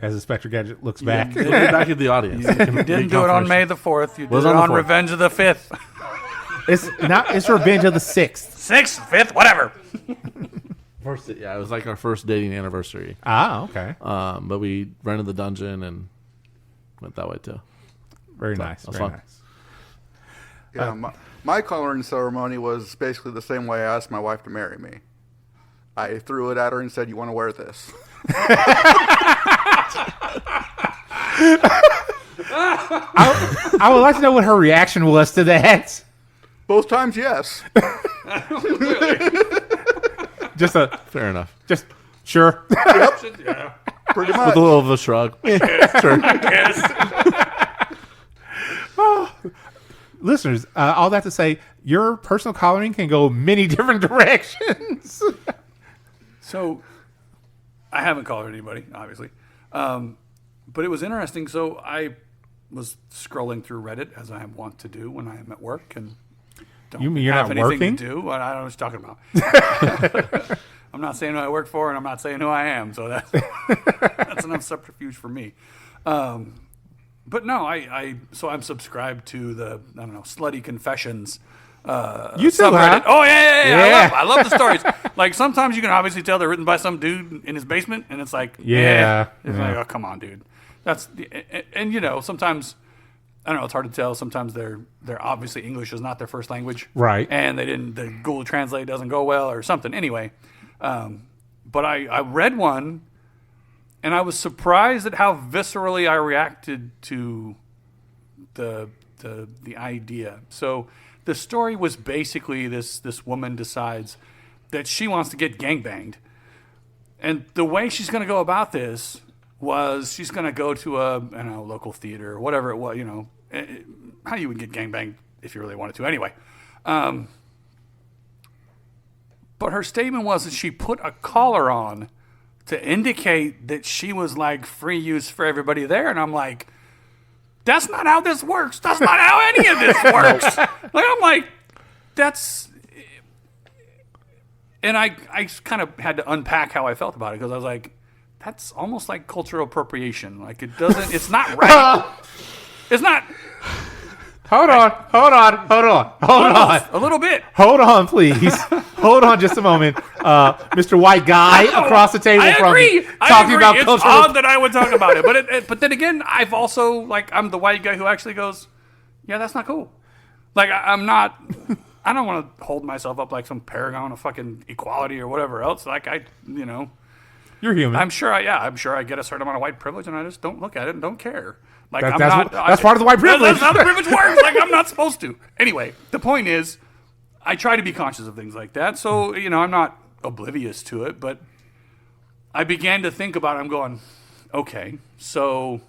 As Inspector Gadget looks back. Look back at the audience. You didn't do it on May the 4th. You did Was it on the on 4th. Revenge of the 5th. It's Revenge of the 6th. 6th, 5th, whatever. Yeah, it was like our first dating anniversary. Ah, okay. But we rented the dungeon and went that way too. Very nice. that's Very fun. nice. Yeah, my collaring ceremony was basically the same way I asked my wife to marry me. I threw it at her and said, "You want to wear this?" I would like to know what her reaction was to that. Both times, yes. Just Fair enough. just sure. Pretty much. With a little of a shrug. Sure. Listeners, all that to say, your personal collaring can go many different directions. So, I haven't collared anybody, obviously. But it was interesting. So, I was scrolling through Reddit, as I want to do when I am at work, and don't You mean you're have not anything working? to do. But I don't know what you're talking about. I'm not saying who I work for, and I'm not saying who I am. So that's enough subterfuge for me. But no, so I'm subscribed to the Slutty Confessions. You too, huh? Oh yeah. Yeah. I love the stories. Like sometimes you can obviously tell they're written by some dude in his basement, and it's like, Yeah. it's like, oh come on, dude. And sometimes I don't know. It's hard to tell. Sometimes they're obviously English is not their first language, Right. And the Google Translate doesn't go well or something. Anyway, but I read one, and I was surprised at how viscerally I reacted to the idea. So the story was basically this woman decides that she wants to get gangbanged. And the way she's going to go about this was she's going to go to a local theater or whatever it was, how you would get gangbanged if you really wanted to. Anyway, but her statement was that she put a collar on to indicate that she was like free use for everybody there. And I'm like, that's not how this works. That's not how any of this works. I'm like, that's... And I kind of had to unpack how I felt about it because I was like, that's almost like cultural appropriation. Like it's not right. It's not... Hold on. A little bit. Hold on, please. Hold on just a moment. Mr. White Guy across the table I from agree. me talking about it's cultural. odd that I would talk about it, but then again, I've also I'm the white guy who actually goes, yeah, that's not cool. Like I'm not. I don't want to hold myself up like some paragon of fucking equality or whatever else. Like You're human. I'm sure I get a certain amount of white privilege, and I just don't look at it and don't care. Like that's part of the white privilege. That's how the privilege works. Like I'm not supposed to. Anyway, the point is, I try to be conscious of things like that. So I'm not oblivious to it, but I began to think about it. I'm going, okay, so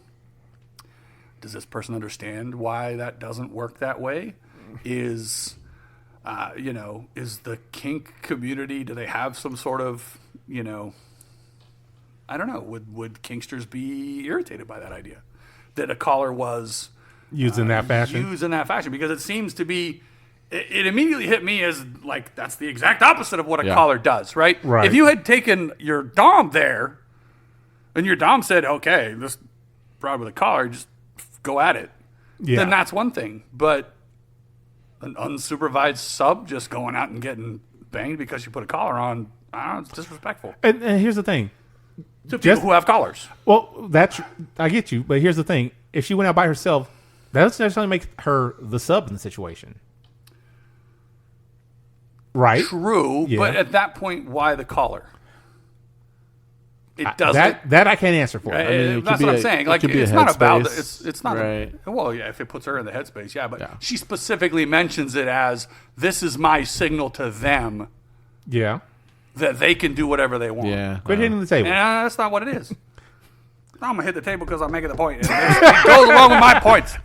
does this person understand why that doesn't work that way? Is the kink community, do they have some sort of, I don't know, would kinksters be irritated by that idea? That a collar was used in that fashion? Because it seems to be, it immediately hit me as like, that's the exact opposite of what a collar does, right? Right. If you had taken your dom there, and your dom said, okay, this broad with a collar, just go at it, then that's one thing. But an unsupervised sub just going out and getting banged because you put a collar on, I don't know, it's disrespectful. And here's the thing. To people who have collars. Well, I get you, but here's the thing. If she went out by herself, that doesn't necessarily make her the sub in the situation. Right? True, Yeah. but at that point, why the collar? It doesn't. That I can't answer for. That's what I'm saying. Like, it's not about it's not. Right. Well, yeah, if it puts her in the headspace, yeah. But she specifically mentions it as this is my signal to them. Yeah. That they can do whatever they want. Yeah. Quit hitting the table. And that's not what it is. I'm gonna hit the table because I'm making the point. And it goes along with my points.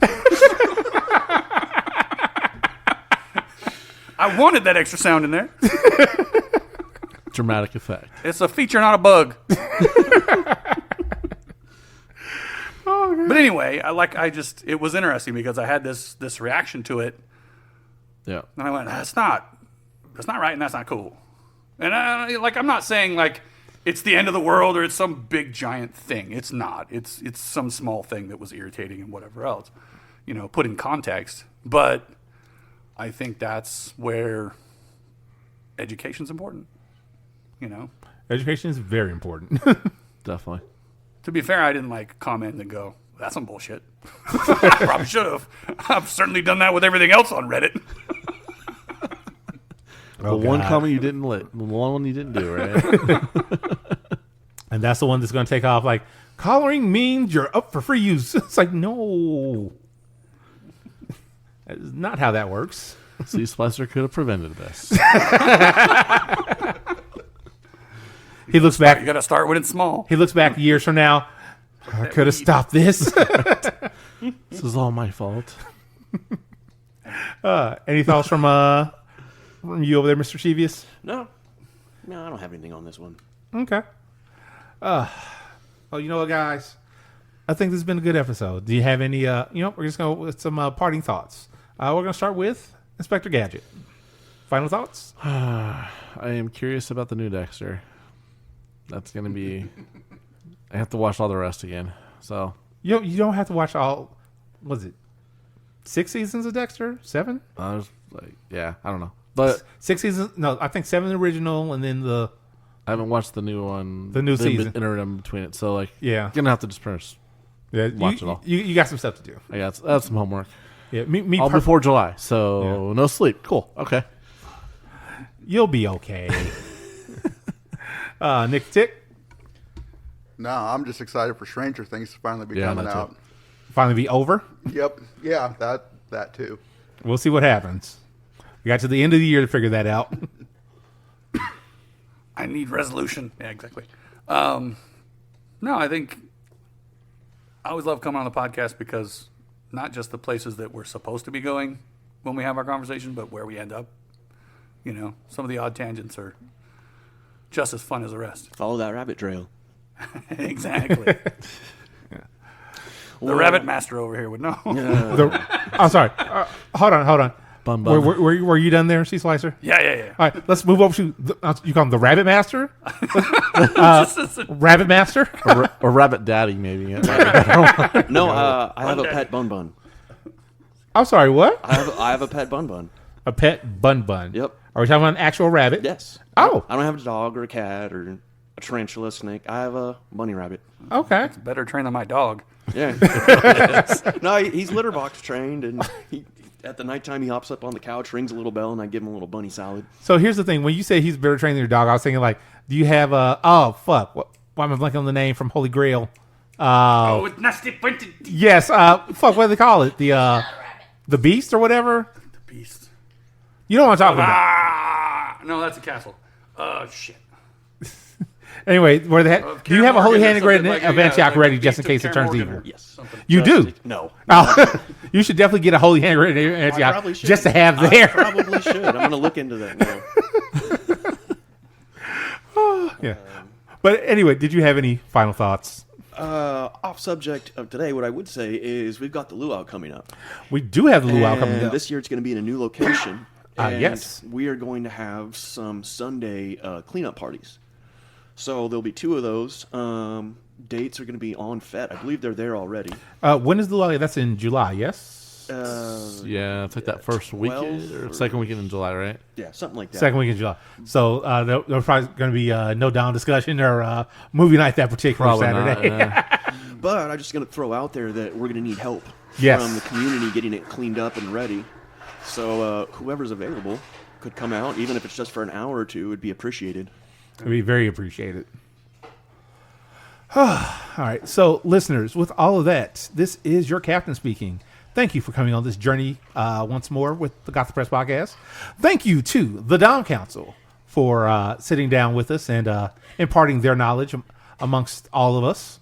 I wanted that extra sound in there. Dramatic effect. It's a feature, not a bug. But anyway, it was interesting because I had this reaction to it, Yeah. and I went, that's not right, and that's not cool. And I'm not saying like it's the end of the world or it's some big giant thing. It's not. It's some small thing that was irritating and whatever else, put in context. But I think that's where education's important. Education is very important. Definitely. To be fair, I didn't comment and go, that's some bullshit. I probably should have. I've certainly done that with everything else on Reddit. The one comment you didn't the one you didn't do, right? And that's the one that's going to take off. Like, collaring means you're up for free use. It's like, no. That is not how that works. C. Splicer could have prevented this. He looks back. You got to start when it's small. He looks back years from now. I could have stopped this. This is all my fault. Any thoughts from you over there, Mr. Cheevius? No, I don't have anything on this one. Okay. Well, you know what, guys? I think this has been a good episode. Do you have any? We're just going with some parting thoughts. We're going to start with Inspector Gadget. Final thoughts? I am curious about the new Dexter. That's going to be... I have to watch all the rest again. So You don't have to watch all... Was it 6 seasons of Dexter? 7? I was like, yeah, I don't know. But 6 seasons? No, I think 7 original, and then the... I haven't watched the new one. The new season. Interim between it. So, like, Yeah. going to have to just first Yeah, watch it all. You got some stuff to do. I got that's some homework. Yeah, me All before July. So, no sleep. Cool. Okay. You'll be okay. Nick Tick, No, I'm just excited for Stranger Things to finally be Yeah, coming that's out. it. finally be over. Yep. Yeah, that too. We'll see what happens. We got to the end of the year to figure that out. I need resolution. Yeah, exactly. No, I think I always love coming on the podcast because not just the places that we're supposed to be going when we have our conversation, but where we end up. You know, some of the odd tangents are just as fun as the rest. Follow that rabbit trail. Exactly. The rabbit master over here would know. I'm sorry. Hold on. Bum, bum. Were you done there, Sea Slicer? Yeah. All right, let's move over to you call him the Rabbit Master, Rabbit Master. or Rabbit Daddy, maybe. No, I have a pet bun bun. I'm sorry, what? I have a pet bun bun. A pet bun bun. Yep. Are we talking about an actual rabbit? Yes. Oh. I don't have a dog or a cat or a tarantula, snake. I have a bunny rabbit. Okay. Better trained than my dog. Yeah. No, he's litter box trained, and at the nighttime he hops up on the couch, rings a little bell, and I give him a little bunny salad. So here's the thing: when you say he's better trained than your dog, I was thinking like, do you have a? Oh fuck! Why am I blanking on the name from Holy Grail? Oh, it's nasty pointed. Yes. Fuck. What do they call it? The Beast or whatever. The beast. You know what I'm talking about. Ah, no, that's a castle. Oh shit. Anyway, where they do you have a holy hand Morgan or graded something like- Aventiac like ready the just in Beast case of it turns Kaer evil? Morgan. Yes. Something. You do. No. Oh, you should definitely get a holy hand ready I probably Aventiac should. just to have I there. probably should. I'm going to look into that now. Yeah. But anyway, did you have any final thoughts? Off subject of today, what I would say is we've got the luau coming up. We do have the luau coming And up. this year it's going to be in a new location. And Yes. we are going to have some Sunday cleanup parties. So there'll be 2 of those. Dates are going to be on FET. I believe they're there already. When is the luau? That's in July, yes? Yeah, it's like that first weekend 12 or second weekend in July, right? Yeah, something like that. Second week in July. So there's probably going to be no down discussion or movie night that particular Probably Saturday. not. But I'm just going to throw out there that we're going to need help Yes. from the community getting it cleaned up and ready. So whoever's available could come out, even if it's just for an hour or two, would be appreciated. It'd be very appreciated. All right. So, listeners, with all of that, this is your captain speaking. Thank you for coming on this journey once more with the Gotham Press Podcast. Thank you to the Dom Council for sitting down with us and imparting their knowledge amongst all of us.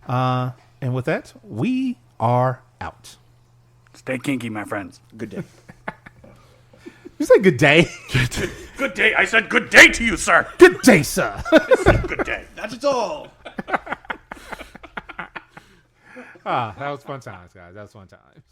And with that, we are out. Stay kinky, my friends. Good day. You say good day. Good day. I said good day to you, sir. Good day, sir. Good day. That's all. That was fun times, guys. That was fun times.